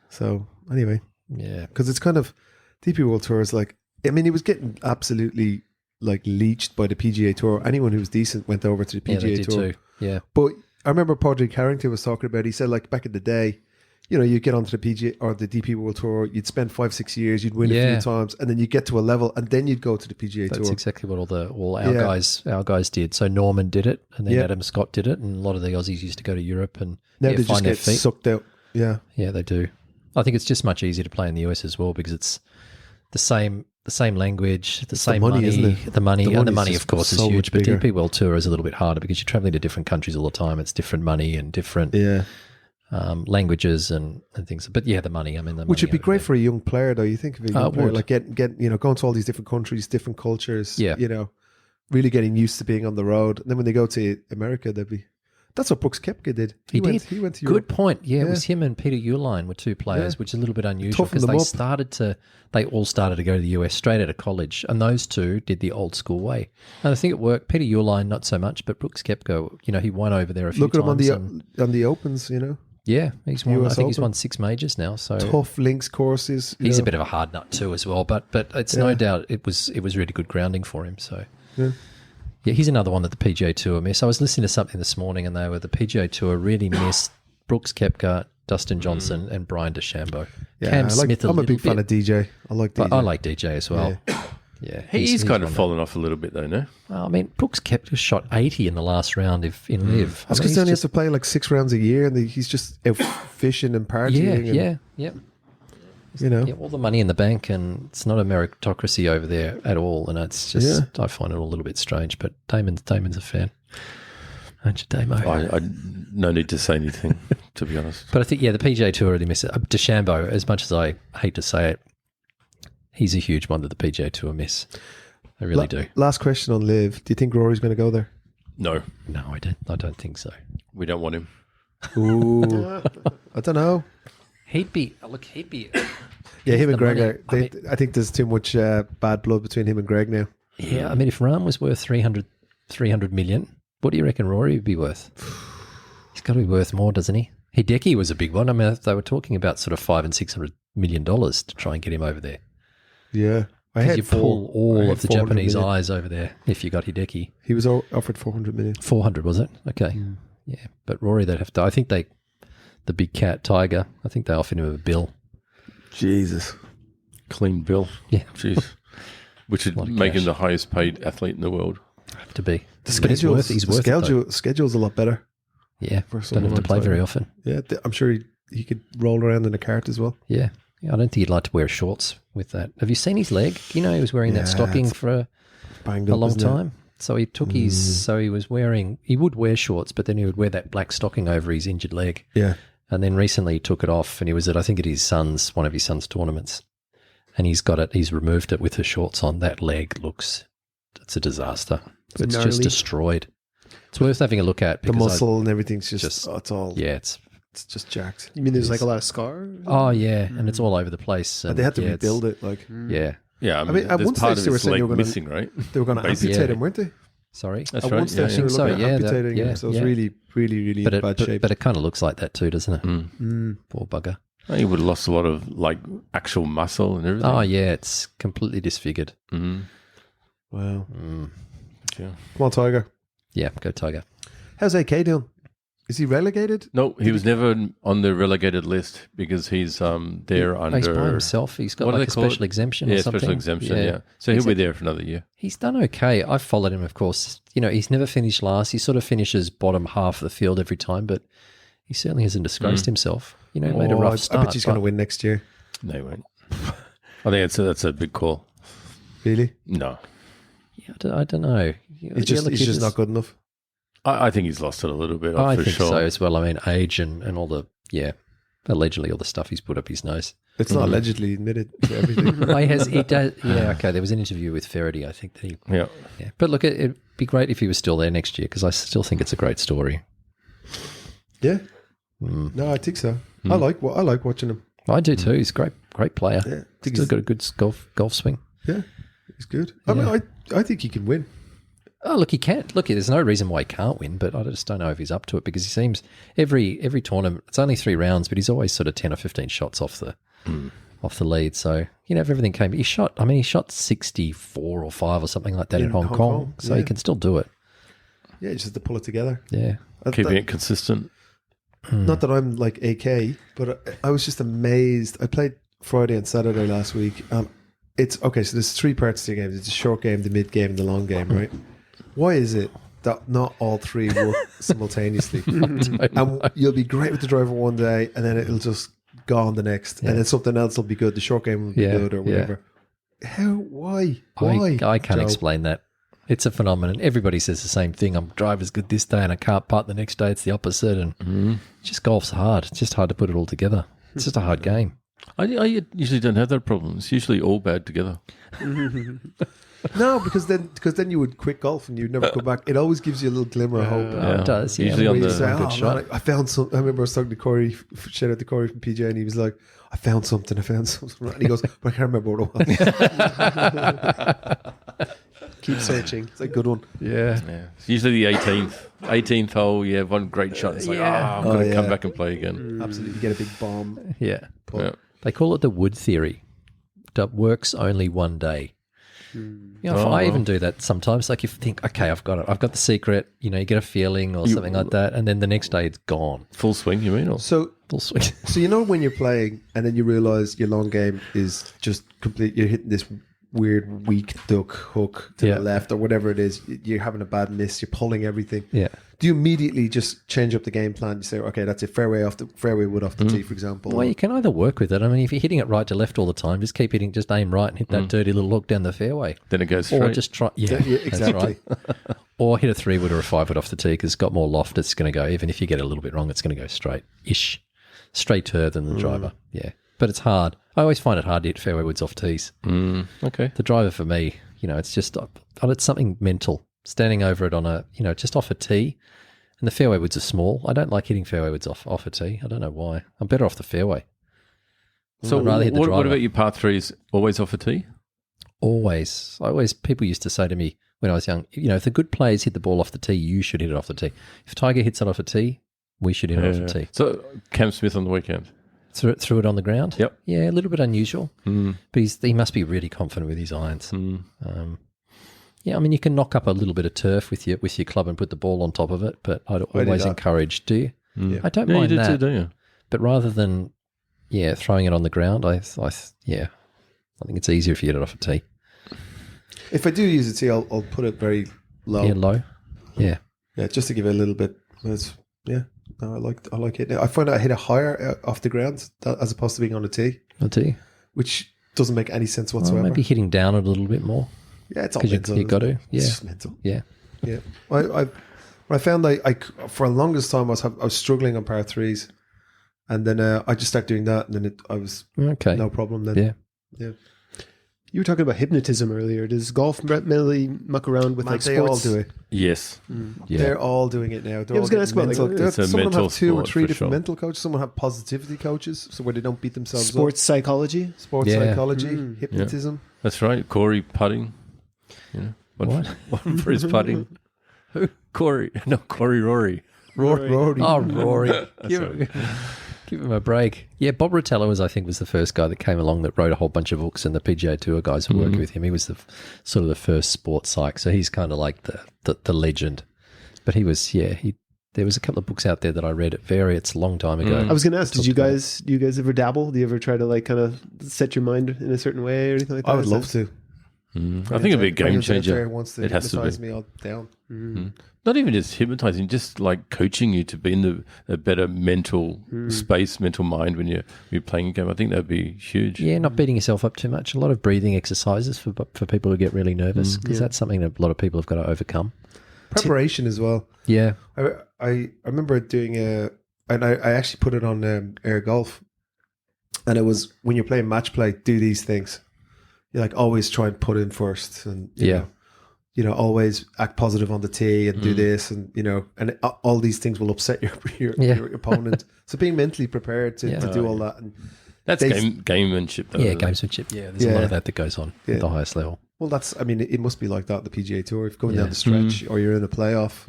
[SPEAKER 1] So anyway,
[SPEAKER 5] yeah.
[SPEAKER 1] because it's kind of DP World Tour is like, I mean, he was getting absolutely like leached by the PGA Tour. Anyone who was decent went over to the
[SPEAKER 5] Yeah, they
[SPEAKER 1] PGA
[SPEAKER 5] did
[SPEAKER 1] Tour.
[SPEAKER 5] too. Yeah,
[SPEAKER 1] But I remember Padraig Harrington was talking about. He said like back in the day, you get onto the PGA or the DP World Tour, you'd spend 5-6 years, you'd win a
[SPEAKER 5] Yeah.
[SPEAKER 1] few times, and then you get to a level, and then you'd go to the PGA
[SPEAKER 5] That's
[SPEAKER 1] Tour.
[SPEAKER 5] exactly what all our guys did. So Norman did it, and then
[SPEAKER 1] Yeah.
[SPEAKER 5] Adam Scott did it, and a lot of the Aussies used to go to Europe and
[SPEAKER 1] Now they just
[SPEAKER 5] find their
[SPEAKER 1] get
[SPEAKER 5] feet.
[SPEAKER 1] sucked out. Yeah.
[SPEAKER 5] Yeah, they do. I think it's just much easier to play in the US as well because it's the same language, the same
[SPEAKER 1] money,
[SPEAKER 5] money,
[SPEAKER 1] isn't it?
[SPEAKER 5] the money,
[SPEAKER 1] The
[SPEAKER 5] and the
[SPEAKER 1] money's
[SPEAKER 5] money,
[SPEAKER 1] just
[SPEAKER 5] of course, is
[SPEAKER 1] so
[SPEAKER 5] huge.
[SPEAKER 1] much
[SPEAKER 5] But
[SPEAKER 1] bigger.
[SPEAKER 5] DP World Tour is a little bit harder because you're traveling to different countries all the time. It's different money and different
[SPEAKER 1] Yeah.
[SPEAKER 5] languages and things. But yeah, the money. I mean, the
[SPEAKER 1] Which would
[SPEAKER 5] money
[SPEAKER 1] be
[SPEAKER 5] over
[SPEAKER 1] great
[SPEAKER 5] there.
[SPEAKER 1] for a young player, though. You think of a young
[SPEAKER 5] It
[SPEAKER 1] player,
[SPEAKER 5] would.
[SPEAKER 1] like get going to all these different countries, different cultures.
[SPEAKER 5] Yeah.
[SPEAKER 1] Really getting used to being on the road. And then when they go to America, they'd be. That's what Brooks Koepka did.
[SPEAKER 5] He
[SPEAKER 1] went,
[SPEAKER 5] did.
[SPEAKER 1] He went to Europe.
[SPEAKER 5] Good point. Yeah,
[SPEAKER 1] Yeah.
[SPEAKER 5] it was him and Peter Uihlein were two players,
[SPEAKER 1] Yeah.
[SPEAKER 5] which is a little bit unusual
[SPEAKER 1] Toughened
[SPEAKER 5] because
[SPEAKER 1] them up.
[SPEAKER 5] they all started to go to the US straight out of college, and those two did the old school way. And I think it worked. Peter Uihlein not so much, but Brooks Koepka, he won over there a few
[SPEAKER 1] Look at
[SPEAKER 5] times.
[SPEAKER 1] him on the Opens.
[SPEAKER 5] Yeah, he's won. I
[SPEAKER 1] US
[SPEAKER 5] think he's
[SPEAKER 1] Open.
[SPEAKER 5] won 6 majors now. So
[SPEAKER 1] Tough links courses.
[SPEAKER 5] he's a bit of a hard nut too, as well. But it's no doubt it was really good grounding for him. So yeah, he's another one that the PGA Tour missed. I was listening to something this morning, and the PGA Tour really missed Brooks Koepka, Dustin Johnson, and Brian DeChambeau. Cam Smith.
[SPEAKER 1] I'm a big fan
[SPEAKER 5] bit,
[SPEAKER 1] of DJ. I like DJ.
[SPEAKER 5] but I like DJ as well. Yeah,
[SPEAKER 4] He's kind of
[SPEAKER 5] one
[SPEAKER 4] fallen off a little bit, though, no?
[SPEAKER 5] I mean, Brooks Koepka shot 80 in the last round in Live.
[SPEAKER 1] That's because he only has to play like 6 rounds a year, and he's just out fishing and partying.
[SPEAKER 5] Yeah.
[SPEAKER 1] And,
[SPEAKER 5] All the money in the bank, and it's not a meritocracy over there at all. And it's just, I find it all a little bit strange. But Damon's a fan, aren't you, Damo?
[SPEAKER 4] I no need to say anything, to be honest.
[SPEAKER 5] But I think, the PGA Tour really miss it. DeChambeau, as much as I hate to say it, he's a huge one that the PGA Tour miss. They really do.
[SPEAKER 1] Last question on Liv. Do you think Rory's going to go there?
[SPEAKER 4] No,
[SPEAKER 5] No, I don't think so.
[SPEAKER 4] we don't want him.
[SPEAKER 1] Ooh, I don't know.
[SPEAKER 5] He'd be.
[SPEAKER 1] Yeah, him and
[SPEAKER 5] the
[SPEAKER 1] Greg
[SPEAKER 5] money.
[SPEAKER 1] are. I think there's too much bad blood between him and Greg now.
[SPEAKER 5] Yeah, I mean, if Rahm was worth 300 million, what do you reckon Rory would be worth? He's got to be worth more, doesn't he? Hideki was a big one. I mean, they were talking about sort of $500 and $600 million to try and get him over there.
[SPEAKER 1] Yeah,
[SPEAKER 5] Because you pull
[SPEAKER 1] I
[SPEAKER 5] all
[SPEAKER 1] had
[SPEAKER 5] of the
[SPEAKER 1] 400
[SPEAKER 5] Japanese
[SPEAKER 1] million.
[SPEAKER 5] eyes over there if you got Hideki.
[SPEAKER 1] He was offered 400 million.
[SPEAKER 5] 400, was it? Okay. Yeah, but Rory, they'd have to. I think the big cat Tiger, I think they offered him a bill.
[SPEAKER 1] Jesus.
[SPEAKER 4] Clean bill.
[SPEAKER 5] Yeah.
[SPEAKER 4] Jeez. Which would
[SPEAKER 5] Lot of
[SPEAKER 4] make him
[SPEAKER 5] cash.
[SPEAKER 4] the highest paid athlete in the world.
[SPEAKER 5] Have to be.
[SPEAKER 1] The
[SPEAKER 5] But he's worth it, though.
[SPEAKER 1] schedule's a lot better.
[SPEAKER 5] Yeah,
[SPEAKER 1] for
[SPEAKER 5] don't
[SPEAKER 1] someone
[SPEAKER 5] have to
[SPEAKER 1] like
[SPEAKER 5] play
[SPEAKER 1] Tiger.
[SPEAKER 5] very often.
[SPEAKER 1] Yeah, I'm sure he could roll around in a cart as well.
[SPEAKER 5] Yeah. I don't think he'd like to wear shorts with that. Have you seen his leg? He was wearing that
[SPEAKER 1] Yeah,
[SPEAKER 5] stocking
[SPEAKER 1] it's
[SPEAKER 5] for
[SPEAKER 1] Banged
[SPEAKER 5] a
[SPEAKER 1] up,
[SPEAKER 5] long
[SPEAKER 1] isn't it?
[SPEAKER 5] time. So he took he would wear shorts, but then he would wear that black stocking over his injured leg.
[SPEAKER 1] Yeah.
[SPEAKER 5] And then recently he took it off, and he was at one of his son's tournaments. And he's removed it with the shorts on. That leg it's a disaster. It's
[SPEAKER 3] gnarly.
[SPEAKER 5] just destroyed. It's worth having a look at.
[SPEAKER 1] The
[SPEAKER 5] because
[SPEAKER 1] muscle and everything's just
[SPEAKER 5] just-
[SPEAKER 1] it's all
[SPEAKER 5] it's
[SPEAKER 1] just jacked.
[SPEAKER 3] You mean there's like a lot of scars?
[SPEAKER 5] oh yeah, and it's all over the place.
[SPEAKER 1] But
[SPEAKER 5] And
[SPEAKER 1] they had to
[SPEAKER 5] yeah,
[SPEAKER 1] rebuild it. Like
[SPEAKER 5] Yeah.
[SPEAKER 4] Yeah, I
[SPEAKER 1] mean,
[SPEAKER 4] mean,
[SPEAKER 1] at
[SPEAKER 4] there's
[SPEAKER 1] one
[SPEAKER 4] part
[SPEAKER 1] stage
[SPEAKER 4] of
[SPEAKER 1] they were
[SPEAKER 4] his
[SPEAKER 1] saying
[SPEAKER 4] leg
[SPEAKER 1] they were gonna-
[SPEAKER 4] missing, right?
[SPEAKER 1] they were going to
[SPEAKER 5] Basically,
[SPEAKER 1] amputate
[SPEAKER 5] yeah.
[SPEAKER 1] him, weren't they?
[SPEAKER 5] Sorry.
[SPEAKER 4] That's
[SPEAKER 1] At
[SPEAKER 4] right.
[SPEAKER 1] one stage they
[SPEAKER 5] think
[SPEAKER 1] were
[SPEAKER 5] so,
[SPEAKER 1] looking at
[SPEAKER 5] yeah,
[SPEAKER 1] amputating him, so it's
[SPEAKER 5] yeah.
[SPEAKER 1] really, really, really in bad shape.
[SPEAKER 5] But it kind of looks like that too, doesn't it?
[SPEAKER 1] Mm.
[SPEAKER 5] Poor bugger.
[SPEAKER 4] He would have lost a lot of actual muscle and everything.
[SPEAKER 5] Oh yeah, it's completely disfigured.
[SPEAKER 4] Mhm.
[SPEAKER 1] Wow.
[SPEAKER 4] Yeah.
[SPEAKER 1] Come on, Tiger.
[SPEAKER 5] Yeah, go Tiger.
[SPEAKER 1] How's AK doing? Is he relegated?
[SPEAKER 4] No, he was never on the relegated list because he's there under.
[SPEAKER 5] He's by himself. He's got
[SPEAKER 4] what do
[SPEAKER 5] like
[SPEAKER 4] they
[SPEAKER 5] a
[SPEAKER 4] call it?
[SPEAKER 5] special exemption
[SPEAKER 4] Yeah,
[SPEAKER 5] or something.
[SPEAKER 4] special exemption. Yeah, so he'll be there for another year.
[SPEAKER 5] He's done okay. I've followed him, of course. He's never finished last. He sort of finishes bottom half of the field every time, but he certainly hasn't disgraced himself. He made a rough
[SPEAKER 1] I
[SPEAKER 5] start.
[SPEAKER 1] bet he's going to win next year.
[SPEAKER 4] No, he won't. I think that's a big call.
[SPEAKER 1] Really?
[SPEAKER 4] No,
[SPEAKER 5] Yeah, I don't know.
[SPEAKER 1] He's just not good enough.
[SPEAKER 4] I think he's lost it a little bit.
[SPEAKER 5] I
[SPEAKER 4] for
[SPEAKER 5] think
[SPEAKER 4] sure.
[SPEAKER 5] so as well. I mean, age and all the allegedly all the stuff he's put up his nose.
[SPEAKER 1] It's not allegedly admitted to everything.
[SPEAKER 5] Well, he does. Yeah, okay. There was an interview with Faraday. I think that he.
[SPEAKER 4] Yeah.
[SPEAKER 5] Yeah, but look, it'd be great if he was still there next year because I still think it's a great story.
[SPEAKER 1] Yeah. No, I think so. I like watching him.
[SPEAKER 5] I do too. He's a great player.
[SPEAKER 1] Yeah, I think
[SPEAKER 5] Still
[SPEAKER 1] he's-
[SPEAKER 5] got a good golf swing.
[SPEAKER 1] Yeah, he's good. I mean, I think he can win.
[SPEAKER 5] Oh, look, he can. Look, there's no reason why he can't win, but I just don't know if he's up to it because he seems every tournament. It's only 3 rounds, but he's always sort of 10 or 15 shots off the lead. So if everything came, he shot 64 or 5 or something like that in Hong Kong. So he
[SPEAKER 1] yeah.
[SPEAKER 5] can still do it.
[SPEAKER 1] Yeah, just to pull it together.
[SPEAKER 5] Yeah.
[SPEAKER 4] Keeping it consistent.
[SPEAKER 1] not that I'm like AK, but I was just amazed. I played Friday and Saturday last week. It's okay. So there's 3 parts to the game. It's a short game, the mid game, and the long game, right? Why is it that not all 3 work simultaneously? And you'll be great with the driver one day, and then it'll just go on the next, and then something else will be good. The short game will be good, or whatever. How? Why?
[SPEAKER 5] I can't explain that. It's a phenomenon. Everybody says the same thing. I'm driver's good this day, and I can't putt the next day. It's the opposite, and just golf's hard. It's just hard to put it all together. It's just a hard game.
[SPEAKER 4] I usually don't have that problem. It's usually all bad together.
[SPEAKER 1] No, because then you would quit golf and you'd never go back. It always gives you a little glimmer of hope.
[SPEAKER 5] It does. Yeah.
[SPEAKER 4] Usually on
[SPEAKER 1] Where you
[SPEAKER 4] the
[SPEAKER 1] say,
[SPEAKER 5] good shot.
[SPEAKER 1] man, I found something. I remember I was talking to Corey, shout out to Corey from PJ, and he was like, I found something. And he goes, but I can't remember what it was.
[SPEAKER 3] Keep searching.
[SPEAKER 1] It's a good one.
[SPEAKER 5] Yeah.
[SPEAKER 4] It's usually the 18th hole. You have one great shot. It's like, I'm going to come back and play again.
[SPEAKER 1] Absolutely. You get a big bomb.
[SPEAKER 5] Yeah.
[SPEAKER 4] Yeah.
[SPEAKER 5] They call it the wood theory. That works only one day. You know, I even do that sometimes. Like, if you think, okay, I've got it. I've got the secret. You know, you get a feeling or something like that, and then the next day it's gone.
[SPEAKER 4] Full swing, you mean? Or?
[SPEAKER 1] So
[SPEAKER 5] Full swing.
[SPEAKER 1] So you know when you're playing and then you realise your long game is just complete. You're hitting this weird weak duck hook to the left or whatever it is. You're having a bad miss. You're pulling everything.
[SPEAKER 5] Yeah.
[SPEAKER 1] Do you immediately just change up the game plan? You say, okay, that's it. Fairway wood off the tee, for example.
[SPEAKER 5] Well, you can either work with it. I mean, if you're hitting it right to left all the time, just keep hitting, just aim right and hit that dirty little hook down the fairway.
[SPEAKER 4] Then it goes straight.
[SPEAKER 5] Or just try,
[SPEAKER 1] exactly.
[SPEAKER 5] That's right. Or hit a 3-wood or a 5-wood off the tee because it's got more loft. It's going to go, even if you get a little bit wrong, it's going to go straight-ish. Straighter than the driver. Yeah. But it's hard. I always find it hard to hit fairway woods off tees.
[SPEAKER 4] Okay.
[SPEAKER 5] The driver for me, you know, it's just, it's something mental. Standing over it on a, you know, just off a tee. And the fairway woods are small. I don't like hitting fairway woods off a tee. I don't know why. I'm better off the fairway.
[SPEAKER 4] So
[SPEAKER 5] I'd rather hit the
[SPEAKER 4] what
[SPEAKER 5] driver.
[SPEAKER 4] about your par threes? Always off a tee?
[SPEAKER 5] Always. People used to say to me when I was young, you know, if the good players hit the ball off the tee, you should hit it off the tee. If Tiger hits it off a tee, we should hit it off the tee.
[SPEAKER 4] So Cam Smith on the weekend?
[SPEAKER 5] Threw it on the ground?
[SPEAKER 4] Yep.
[SPEAKER 5] Yeah, a little bit unusual. But he must be really confident with his irons. Yeah, I mean, you can knock up a little bit of turf with your club and put the ball on top of it, but I'd always encourage, do you?
[SPEAKER 1] Yeah.
[SPEAKER 5] I don't mind
[SPEAKER 4] you
[SPEAKER 5] that.
[SPEAKER 4] too, don't you?
[SPEAKER 5] But rather than, throwing it on the ground, I think it's easier if you get it off a tee.
[SPEAKER 1] If I do use a tee, I'll put it very low.
[SPEAKER 5] Yeah, low. Yeah.
[SPEAKER 1] Yeah, just to give it a little bit. No, I like it. I find I hit it higher off the ground as opposed to being on a tee,
[SPEAKER 5] A tee.
[SPEAKER 1] which doesn't make any sense
[SPEAKER 5] Well,
[SPEAKER 1] whatsoever.
[SPEAKER 5] maybe hitting down it a little bit more.
[SPEAKER 1] Yeah, it's all
[SPEAKER 5] Because
[SPEAKER 1] mental.
[SPEAKER 5] you got to.
[SPEAKER 1] It's
[SPEAKER 5] Yeah.
[SPEAKER 1] just mental.
[SPEAKER 5] Yeah.
[SPEAKER 1] Yeah. I found I for the longest time I was struggling on par threes, and then I just started doing that, and then I was
[SPEAKER 5] Okay.
[SPEAKER 1] no problem. Then
[SPEAKER 5] Yeah.
[SPEAKER 3] You were talking about hypnotism earlier. Does golf really muck around with like
[SPEAKER 1] they all
[SPEAKER 3] sports?
[SPEAKER 1] do it.
[SPEAKER 4] Yes.
[SPEAKER 5] Yeah.
[SPEAKER 1] They're all doing it now. They're
[SPEAKER 3] I was
[SPEAKER 1] all
[SPEAKER 3] gonna ask
[SPEAKER 1] getting
[SPEAKER 3] about, like,
[SPEAKER 1] mental.
[SPEAKER 4] it's a
[SPEAKER 1] Some of them
[SPEAKER 4] mental
[SPEAKER 1] have 2 or
[SPEAKER 4] sport
[SPEAKER 1] 3
[SPEAKER 4] for
[SPEAKER 1] different
[SPEAKER 4] sure.
[SPEAKER 1] mental coaches. Some have positivity coaches, so where they don't beat themselves
[SPEAKER 3] Sports psychology?
[SPEAKER 1] up. Sports
[SPEAKER 5] Yeah.
[SPEAKER 1] psychology, hypnotism.
[SPEAKER 4] That's right. Corey putting. One for his putting. Who? Corey. No, Rory.
[SPEAKER 1] Rory.
[SPEAKER 5] Oh, Rory. Give him a break. Yeah, Bob Rotella was the first guy that came along that wrote a whole bunch of books, and the PGA Tour guys who worked with him. He was sort of the first sports psych, so he's kind of like the legend. But he was, there was a couple of books out there that I read it's a long time ago.
[SPEAKER 3] I was going to ask, do you guys ever dabble? Do you ever try to like kind of set your mind in a certain way or anything like that?
[SPEAKER 1] I would love to.
[SPEAKER 4] I think it'd be a game changer.
[SPEAKER 1] Wants to
[SPEAKER 4] It has to
[SPEAKER 1] hypnotize
[SPEAKER 4] be.
[SPEAKER 1] me all down.
[SPEAKER 4] Not even just hypnotizing, just like coaching you to be in a better mental space, mental mind when you're playing a game. I think that'd be huge.
[SPEAKER 5] Yeah, not beating yourself up too much. A lot of breathing exercises for people who get really nervous, because that's something that a lot of people have got to overcome.
[SPEAKER 1] Preparation as well.
[SPEAKER 5] Yeah.
[SPEAKER 1] I remember doing and I actually put it on Air Golf, and it was when you're playing match play, do these things. You like always try and put in first, and you know, always act positive on the tee and do this, and you know, and all these things will upset your opponent. So being mentally prepared to do all that, and
[SPEAKER 4] That's gamemanship, though.
[SPEAKER 5] Yeah, gamesmanship. Yeah, there's a lot of that goes on at the highest level.
[SPEAKER 1] well, that's I mean, it must be like that at the PGA Tour. If you're going down the stretch or you're in a playoff,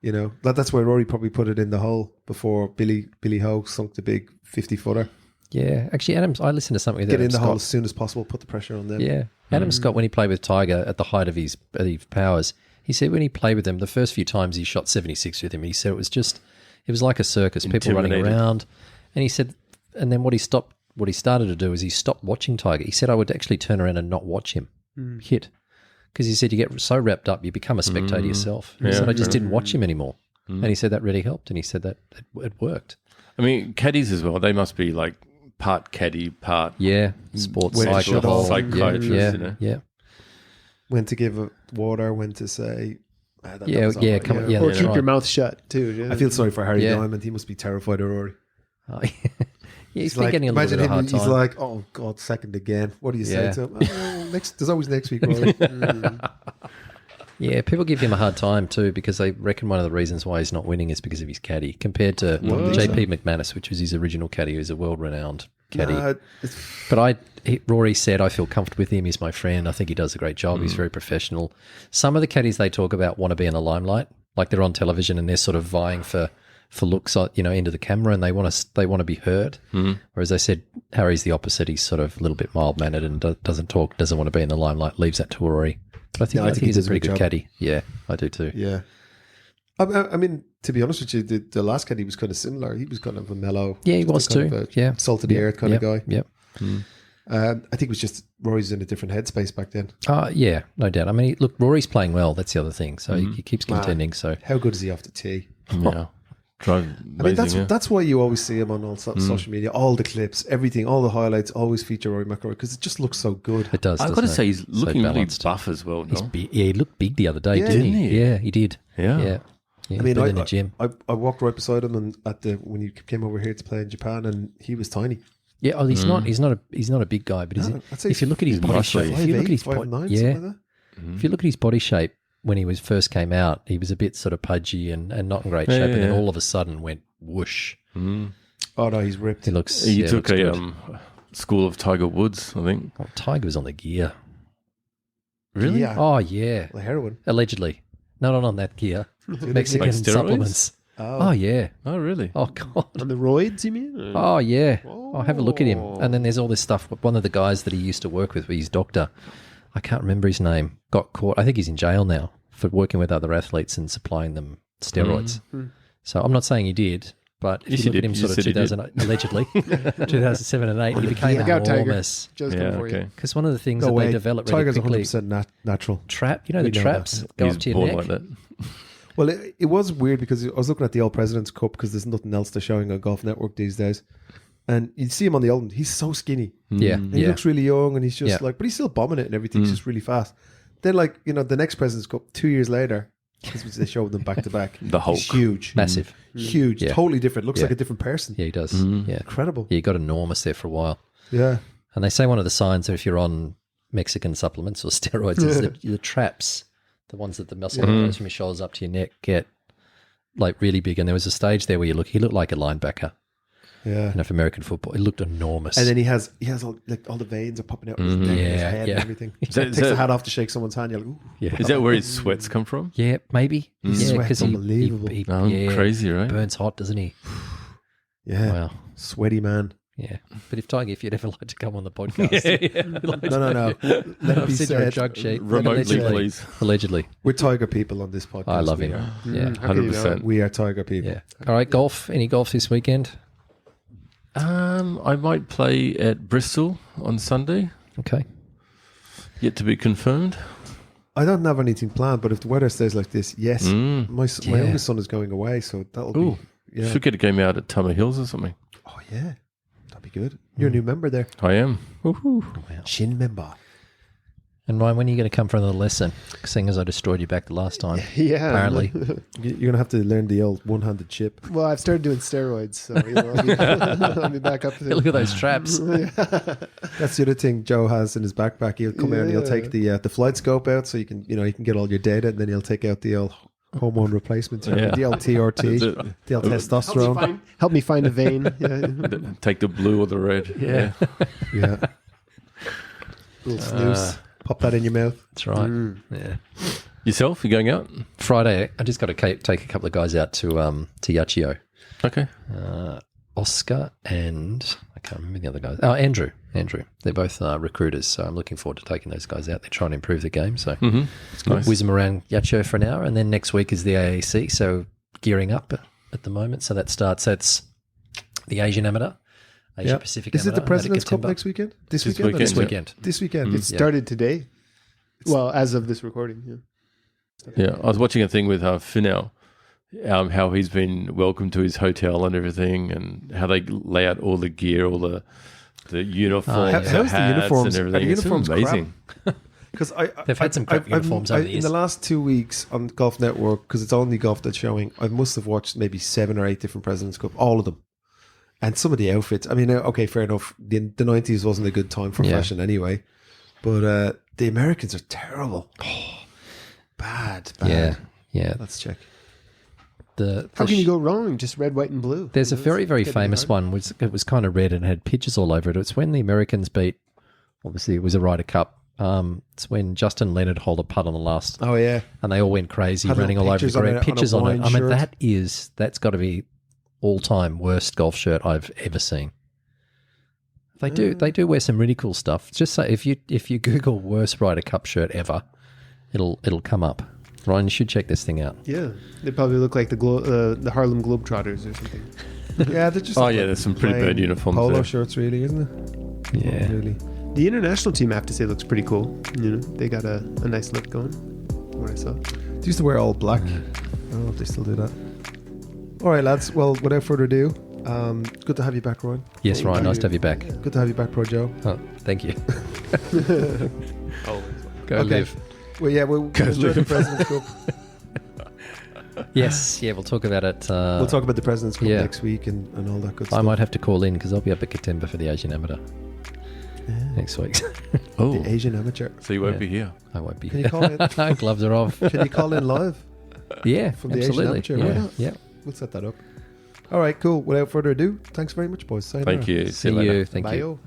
[SPEAKER 1] you know, that's where Rory probably put it in the hole before Billy Ho sunk the big 50-footer.
[SPEAKER 5] Yeah, actually, I listened to something with
[SPEAKER 1] Get
[SPEAKER 5] Adam
[SPEAKER 1] in the
[SPEAKER 5] Scott.
[SPEAKER 1] hole as soon as possible. Put the pressure on them.
[SPEAKER 5] Yeah, Adam Scott, when he played with Tiger at the height of his powers, he said when he played with him, the first few times he shot 76 with him, he said it It was like a circus, people running
[SPEAKER 4] Intimidated.
[SPEAKER 5] around. And he said, and then what he started to do is he stopped watching Tiger. He said, I would actually turn around and not watch him hit. Because he said you get so wrapped up, you become a spectator yourself. He said, I just didn't watch him anymore. And he said that really helped. And he said that it worked.
[SPEAKER 4] I mean, caddies as well. They must be like part caddy, part
[SPEAKER 5] Yeah, sports
[SPEAKER 1] When to
[SPEAKER 5] psych,
[SPEAKER 1] shut
[SPEAKER 5] the whole-
[SPEAKER 1] off.
[SPEAKER 4] psychiatrist.
[SPEAKER 5] Yeah,
[SPEAKER 4] You know?
[SPEAKER 5] yeah.
[SPEAKER 1] When to give water, when to say. That
[SPEAKER 5] Yeah,
[SPEAKER 1] was all
[SPEAKER 5] yeah,
[SPEAKER 1] right,
[SPEAKER 5] come on, yeah.
[SPEAKER 3] Or
[SPEAKER 5] that's
[SPEAKER 3] keep
[SPEAKER 5] right.
[SPEAKER 3] your mouth shut too. Yeah.
[SPEAKER 1] I feel sorry for Harry
[SPEAKER 5] Yeah.
[SPEAKER 1] Diamond. He must be terrified of Rory.
[SPEAKER 5] Oh, yeah, he's been
[SPEAKER 1] like,
[SPEAKER 5] getting a little
[SPEAKER 1] imagine
[SPEAKER 5] bit of a hard
[SPEAKER 1] him.
[SPEAKER 5] time.
[SPEAKER 1] He's like, oh God, second again. What do you say
[SPEAKER 5] Yeah.
[SPEAKER 1] to him? Oh, there's always next week, Rory.
[SPEAKER 5] Yeah, people give him a hard time too because they reckon one of the reasons why he's not winning is because of his caddy compared to JP McManus, which was his original caddy, who's a world-renowned caddy.
[SPEAKER 1] Nah, it's-
[SPEAKER 5] But Rory said, I feel comfortable with him. He's my friend. I think he does a great job. He's very professional. Some of the caddies they talk about want to be in the limelight, like they're on television and they're sort of vying for looks, into the camera, and they want to be heard. Whereas they said Harry's the opposite. He's sort of a little bit mild mannered and doesn't talk, doesn't want to be in the limelight. Leaves that to Rory. But I think he's a
[SPEAKER 1] does a
[SPEAKER 5] pretty
[SPEAKER 1] good
[SPEAKER 5] good
[SPEAKER 1] job.
[SPEAKER 5] caddy. Yeah, I do too.
[SPEAKER 1] yeah. I mean, to be honest with you, the last caddy was kind of similar. He was kind of a mellow.
[SPEAKER 5] Yeah, he was
[SPEAKER 1] kind
[SPEAKER 5] too.
[SPEAKER 1] of a
[SPEAKER 5] Yeah,
[SPEAKER 1] salt of the earth kind of guy.
[SPEAKER 5] Yep.
[SPEAKER 1] I think it was just Rory's in a different headspace back then.
[SPEAKER 5] Yeah, no doubt. I mean, look, Rory's playing well. That's the other thing. So he keeps contending. So
[SPEAKER 1] How good is he off the tee?
[SPEAKER 4] Yeah. Drive
[SPEAKER 1] I mean,
[SPEAKER 4] amazing,
[SPEAKER 1] that's why you always see him on all social media. All the clips, everything, all the highlights always feature Rory McIlroy because it just looks so good.
[SPEAKER 5] it does.
[SPEAKER 4] I've got to
[SPEAKER 5] doesn't
[SPEAKER 4] say,
[SPEAKER 5] it?
[SPEAKER 4] he's
[SPEAKER 5] So
[SPEAKER 4] looking really
[SPEAKER 5] balanced.
[SPEAKER 4] buff as well.
[SPEAKER 5] He's
[SPEAKER 4] No?
[SPEAKER 5] he looked big the other day,
[SPEAKER 1] Yeah,
[SPEAKER 5] didn't
[SPEAKER 4] didn't
[SPEAKER 5] he?
[SPEAKER 4] he?
[SPEAKER 5] Yeah, he did.
[SPEAKER 4] Yeah.
[SPEAKER 5] Yeah.
[SPEAKER 1] I mean,
[SPEAKER 5] in the gym.
[SPEAKER 1] I walked right beside him and when he came over here to play in Japan, and he was tiny.
[SPEAKER 5] Yeah, he's not. He's not a big guy, but
[SPEAKER 1] No, I'd say
[SPEAKER 5] if you look at his body
[SPEAKER 4] muscly.
[SPEAKER 5] shape, if you look at his
[SPEAKER 1] 5'8", 5'9",
[SPEAKER 5] body,
[SPEAKER 1] something like that.
[SPEAKER 5] if you look at his body shape when he first came out, he was a bit sort of pudgy and not in great shape, and then
[SPEAKER 4] yeah.
[SPEAKER 5] all of a sudden went whoosh.
[SPEAKER 1] Oh no, he's ripped.
[SPEAKER 5] He looks.
[SPEAKER 4] He
[SPEAKER 5] yeah,
[SPEAKER 4] took
[SPEAKER 5] looks
[SPEAKER 4] a
[SPEAKER 5] good.
[SPEAKER 4] school of Tiger Woods, I think.
[SPEAKER 5] Oh, Tiger was on the gear.
[SPEAKER 4] Really?
[SPEAKER 1] Yeah,
[SPEAKER 5] Oh yeah,
[SPEAKER 1] like heroin.
[SPEAKER 5] allegedly. Not on that gear. Mexican
[SPEAKER 4] Like steroids?
[SPEAKER 5] supplements. Oh yeah.
[SPEAKER 4] Oh, really?
[SPEAKER 5] Oh god.
[SPEAKER 3] On the roids, you mean?
[SPEAKER 5] Oh yeah. I'll have a look at him. And then there's all this stuff. One of the guys that he used to work with, his doctor, I can't remember his name, got caught. I think he's in jail now for working with other athletes and supplying them steroids. So I'm not saying he did, but if
[SPEAKER 4] Yes,
[SPEAKER 5] you
[SPEAKER 4] he
[SPEAKER 5] look at
[SPEAKER 4] did.
[SPEAKER 5] him
[SPEAKER 4] You
[SPEAKER 5] sort of
[SPEAKER 4] said he did.
[SPEAKER 5] 2000, allegedly, 2007 and 8, he became
[SPEAKER 3] Look out, Tiger.
[SPEAKER 5] enormous.
[SPEAKER 3] Joe's
[SPEAKER 4] Yeah,
[SPEAKER 3] coming for you.
[SPEAKER 4] okay.
[SPEAKER 5] Because one of the things
[SPEAKER 1] No
[SPEAKER 5] that
[SPEAKER 1] way.
[SPEAKER 5] they develop really
[SPEAKER 1] Tiger's
[SPEAKER 5] quickly,
[SPEAKER 1] 100% natural.
[SPEAKER 5] trap, the
[SPEAKER 1] know
[SPEAKER 5] traps
[SPEAKER 1] that.
[SPEAKER 5] go
[SPEAKER 4] He's
[SPEAKER 5] up to your
[SPEAKER 4] born
[SPEAKER 5] neck.
[SPEAKER 4] like that.
[SPEAKER 1] Well, it was weird because I was looking at the All President's Cup because there's nothing else they're showing on Golf Network these days, and you see him on the Old. He's so skinny.
[SPEAKER 5] Yeah,
[SPEAKER 1] And he
[SPEAKER 5] yeah.
[SPEAKER 1] looks really young, and he's just
[SPEAKER 5] Yeah.
[SPEAKER 1] like, but he's still bombing it and everything. He's just really fast. Then, the next President's Cup 2 years later, because they showed them back to back.
[SPEAKER 4] The Hulk.
[SPEAKER 1] He's huge,
[SPEAKER 5] Massive.
[SPEAKER 1] huge,
[SPEAKER 5] Yeah.
[SPEAKER 1] totally different. Looks
[SPEAKER 5] Yeah.
[SPEAKER 1] like a different person.
[SPEAKER 5] Yeah, he does. Yeah.
[SPEAKER 1] Incredible.
[SPEAKER 5] Yeah, he got enormous there for a while.
[SPEAKER 1] Yeah.
[SPEAKER 5] And they say one of the signs that if you're on Mexican supplements or steroids is that the traps, the ones that the muscle goes from your shoulders up to your neck, get like really big. And there was a stage there where he looked like a linebacker
[SPEAKER 1] Yeah.
[SPEAKER 5] in American football. He looked enormous.
[SPEAKER 1] And then he has all all the veins are popping out of his neck, and his
[SPEAKER 5] Yeah,
[SPEAKER 1] head,
[SPEAKER 5] yeah.
[SPEAKER 1] and everything.
[SPEAKER 4] that-
[SPEAKER 1] Takes
[SPEAKER 4] is
[SPEAKER 1] the
[SPEAKER 4] that-
[SPEAKER 1] hat off to shake someone's hand. You're like, ooh.
[SPEAKER 5] yeah,
[SPEAKER 4] Is that where his sweats come from?
[SPEAKER 5] yeah, maybe. Yeah,
[SPEAKER 1] Sweat's
[SPEAKER 5] because
[SPEAKER 1] unbelievable.
[SPEAKER 5] he
[SPEAKER 4] Oh, crazy, right?
[SPEAKER 5] burns hot, doesn't he?
[SPEAKER 1] Yeah.
[SPEAKER 5] Wow.
[SPEAKER 1] Sweaty man.
[SPEAKER 5] Yeah. But if you'd ever like to come on the podcast,
[SPEAKER 1] No. Let it
[SPEAKER 5] I've
[SPEAKER 1] be
[SPEAKER 5] sent you a
[SPEAKER 1] said.
[SPEAKER 5] drug sheet.
[SPEAKER 4] Remotely,
[SPEAKER 5] Allegedly.
[SPEAKER 4] please.
[SPEAKER 5] Allegedly.
[SPEAKER 1] We're Tiger people on this podcast.
[SPEAKER 5] I love
[SPEAKER 1] We
[SPEAKER 5] him.
[SPEAKER 1] are.
[SPEAKER 5] Yeah.
[SPEAKER 3] How can you know?
[SPEAKER 4] 100%.
[SPEAKER 1] We are Tiger people.
[SPEAKER 5] Yeah. All right, golf. Any golf this weekend?
[SPEAKER 4] I might play at Bristol on Sunday.
[SPEAKER 5] Okay.
[SPEAKER 4] Yet to be confirmed.
[SPEAKER 1] I don't have anything planned, but if the weather stays like this, yes. My
[SPEAKER 5] Yeah.
[SPEAKER 1] youngest son is going away, so that'll
[SPEAKER 4] Ooh.
[SPEAKER 1] be. Yeah.
[SPEAKER 4] Should get a game out at Tama Hills or something.
[SPEAKER 1] Oh, yeah. That'd be good. You're a new member there.
[SPEAKER 4] I am.
[SPEAKER 1] Shin member.
[SPEAKER 5] And Ryan, when are you going to come for another lesson? Seeing as I destroyed you back the last time.
[SPEAKER 3] Yeah.
[SPEAKER 5] Apparently.
[SPEAKER 1] You're going to have to learn the old one-handed chip.
[SPEAKER 3] Well, I've started doing steroids, so I'll be back up to
[SPEAKER 5] Look at those traps.
[SPEAKER 1] That's the other thing Joe has in his backpack. He'll come out and he'll take the flight scope out so you can get all your data, and then he'll take out the old hormone replacement,
[SPEAKER 4] Yeah.
[SPEAKER 1] the old TRT,
[SPEAKER 4] That's it.
[SPEAKER 1] the old testosterone.
[SPEAKER 3] Help me find a vein. Yeah.
[SPEAKER 4] Take the blue or the red. Yeah.
[SPEAKER 1] Yeah. Little snooze. Pop that in your mouth.
[SPEAKER 5] That's right. Yeah.
[SPEAKER 4] Yourself? You going out?
[SPEAKER 5] Friday, I just got to take a couple of guys out to Yachio.
[SPEAKER 4] Okay.
[SPEAKER 5] Oscar and I can't remember the other guys. Oh, Andrew. They're both recruiters, so I'm looking forward to taking those guys out. They're trying to improve the game, so
[SPEAKER 4] It's nice.
[SPEAKER 5] whiz them around Yachio for an hour, and then next week is the AAC, so gearing up at the moment. So that's the Asian Amateur, Asia
[SPEAKER 1] Yeah.
[SPEAKER 5] Pacific
[SPEAKER 1] Is it
[SPEAKER 5] Amateur.
[SPEAKER 1] the President's Cup
[SPEAKER 5] Gotemba.
[SPEAKER 1] next weekend? This
[SPEAKER 4] This
[SPEAKER 1] weekend?
[SPEAKER 5] This
[SPEAKER 4] weekend.
[SPEAKER 5] weekend.
[SPEAKER 1] This weekend.
[SPEAKER 3] It started today. Well, as of this recording,
[SPEAKER 4] Yeah, I was watching a thing with Finau, how he's been welcomed to his hotel and everything, and how they lay out all the gear, all the uniforms,
[SPEAKER 5] yeah.
[SPEAKER 4] the
[SPEAKER 1] How's the
[SPEAKER 4] hats
[SPEAKER 1] uniforms?
[SPEAKER 4] and
[SPEAKER 1] Are the
[SPEAKER 4] everything. It's
[SPEAKER 1] uniforms
[SPEAKER 4] amazing.
[SPEAKER 1] Because
[SPEAKER 5] They've had some crap uniforms over the
[SPEAKER 1] in
[SPEAKER 5] years.
[SPEAKER 1] the last 2 weeks on Golf Network, because it's only golf that's showing. I must have watched maybe 7 or 8 different Presidents Cup, all of them, and some of the outfits. I mean, okay, fair enough. The 90s wasn't a good time for
[SPEAKER 5] Yeah.
[SPEAKER 1] fashion anyway, but the Americans are terrible. Bad.
[SPEAKER 5] Yeah.
[SPEAKER 1] Let's check.
[SPEAKER 3] how can you go wrong? Just red, white, and blue.
[SPEAKER 5] There's a very, very
[SPEAKER 3] It's getting
[SPEAKER 5] famous
[SPEAKER 3] hard.
[SPEAKER 5] one. It was kind of red and had pictures all over it. It's when the Americans beat, obviously it was a Ryder Cup. It's when Justin Leonard held a putt on the last,
[SPEAKER 1] Oh yeah,
[SPEAKER 5] and they all went crazy,
[SPEAKER 1] Had
[SPEAKER 5] running all
[SPEAKER 1] little
[SPEAKER 5] over the
[SPEAKER 1] pictures on
[SPEAKER 5] green.
[SPEAKER 1] it, on a
[SPEAKER 5] Pictures on it.
[SPEAKER 1] wine
[SPEAKER 5] I mean,
[SPEAKER 1] shirt.
[SPEAKER 5] that's got to be all-time worst golf shirt I've ever seen. They do wear some really cool stuff. Just say if you Google worst Ryder Cup shirt ever, it'll come up. Ryan, you should check this thing out.
[SPEAKER 3] Yeah, they probably look like the Harlem Globetrotters or something.
[SPEAKER 1] yeah. They're just.
[SPEAKER 4] Oh, yeah, there's some pretty
[SPEAKER 1] plain
[SPEAKER 4] bad uniforms
[SPEAKER 1] Polo
[SPEAKER 4] there.
[SPEAKER 1] shirts, really, isn't it?
[SPEAKER 5] Yeah.
[SPEAKER 1] Not really.
[SPEAKER 3] The international team, I have to say, looks pretty cool. They got a nice look going. What I saw.
[SPEAKER 1] They used to wear all black. I don't know if they still do that. All right, lads. Well, without further ado, good to have you back, Ryan.
[SPEAKER 5] Yes, Ryan, nice to have you back.
[SPEAKER 1] Good to have you back, Pro Joe.
[SPEAKER 5] Oh, thank you. Go
[SPEAKER 1] Okay.
[SPEAKER 5] live.
[SPEAKER 1] Well, yeah, we'll enjoy the President's Cup.
[SPEAKER 5] Yes, yeah, we'll talk about it.
[SPEAKER 1] We'll talk about the President's Cup
[SPEAKER 5] yeah.
[SPEAKER 1] next week and all that good
[SPEAKER 5] I
[SPEAKER 1] stuff.
[SPEAKER 5] might have to call in because I'll be up at Gotemba for the Asian Amateur next week.
[SPEAKER 4] Oh,
[SPEAKER 1] The Asian Amateur.
[SPEAKER 4] so you won't
[SPEAKER 5] Yeah.
[SPEAKER 4] be here.
[SPEAKER 5] I won't be
[SPEAKER 1] Can
[SPEAKER 5] here.
[SPEAKER 1] you call in?
[SPEAKER 5] Gloves are off.
[SPEAKER 1] Can you call in live?
[SPEAKER 5] Yeah,
[SPEAKER 1] From the Asian
[SPEAKER 5] absolutely.
[SPEAKER 1] Amateur, why
[SPEAKER 5] yeah,
[SPEAKER 1] not?
[SPEAKER 5] yeah.
[SPEAKER 1] We'll set that up. All right, cool. Without further ado, thanks very much, boys. Sayonara.
[SPEAKER 4] Thank you.
[SPEAKER 5] See
[SPEAKER 4] you later.
[SPEAKER 5] you. Thank
[SPEAKER 3] Bye.
[SPEAKER 5] you.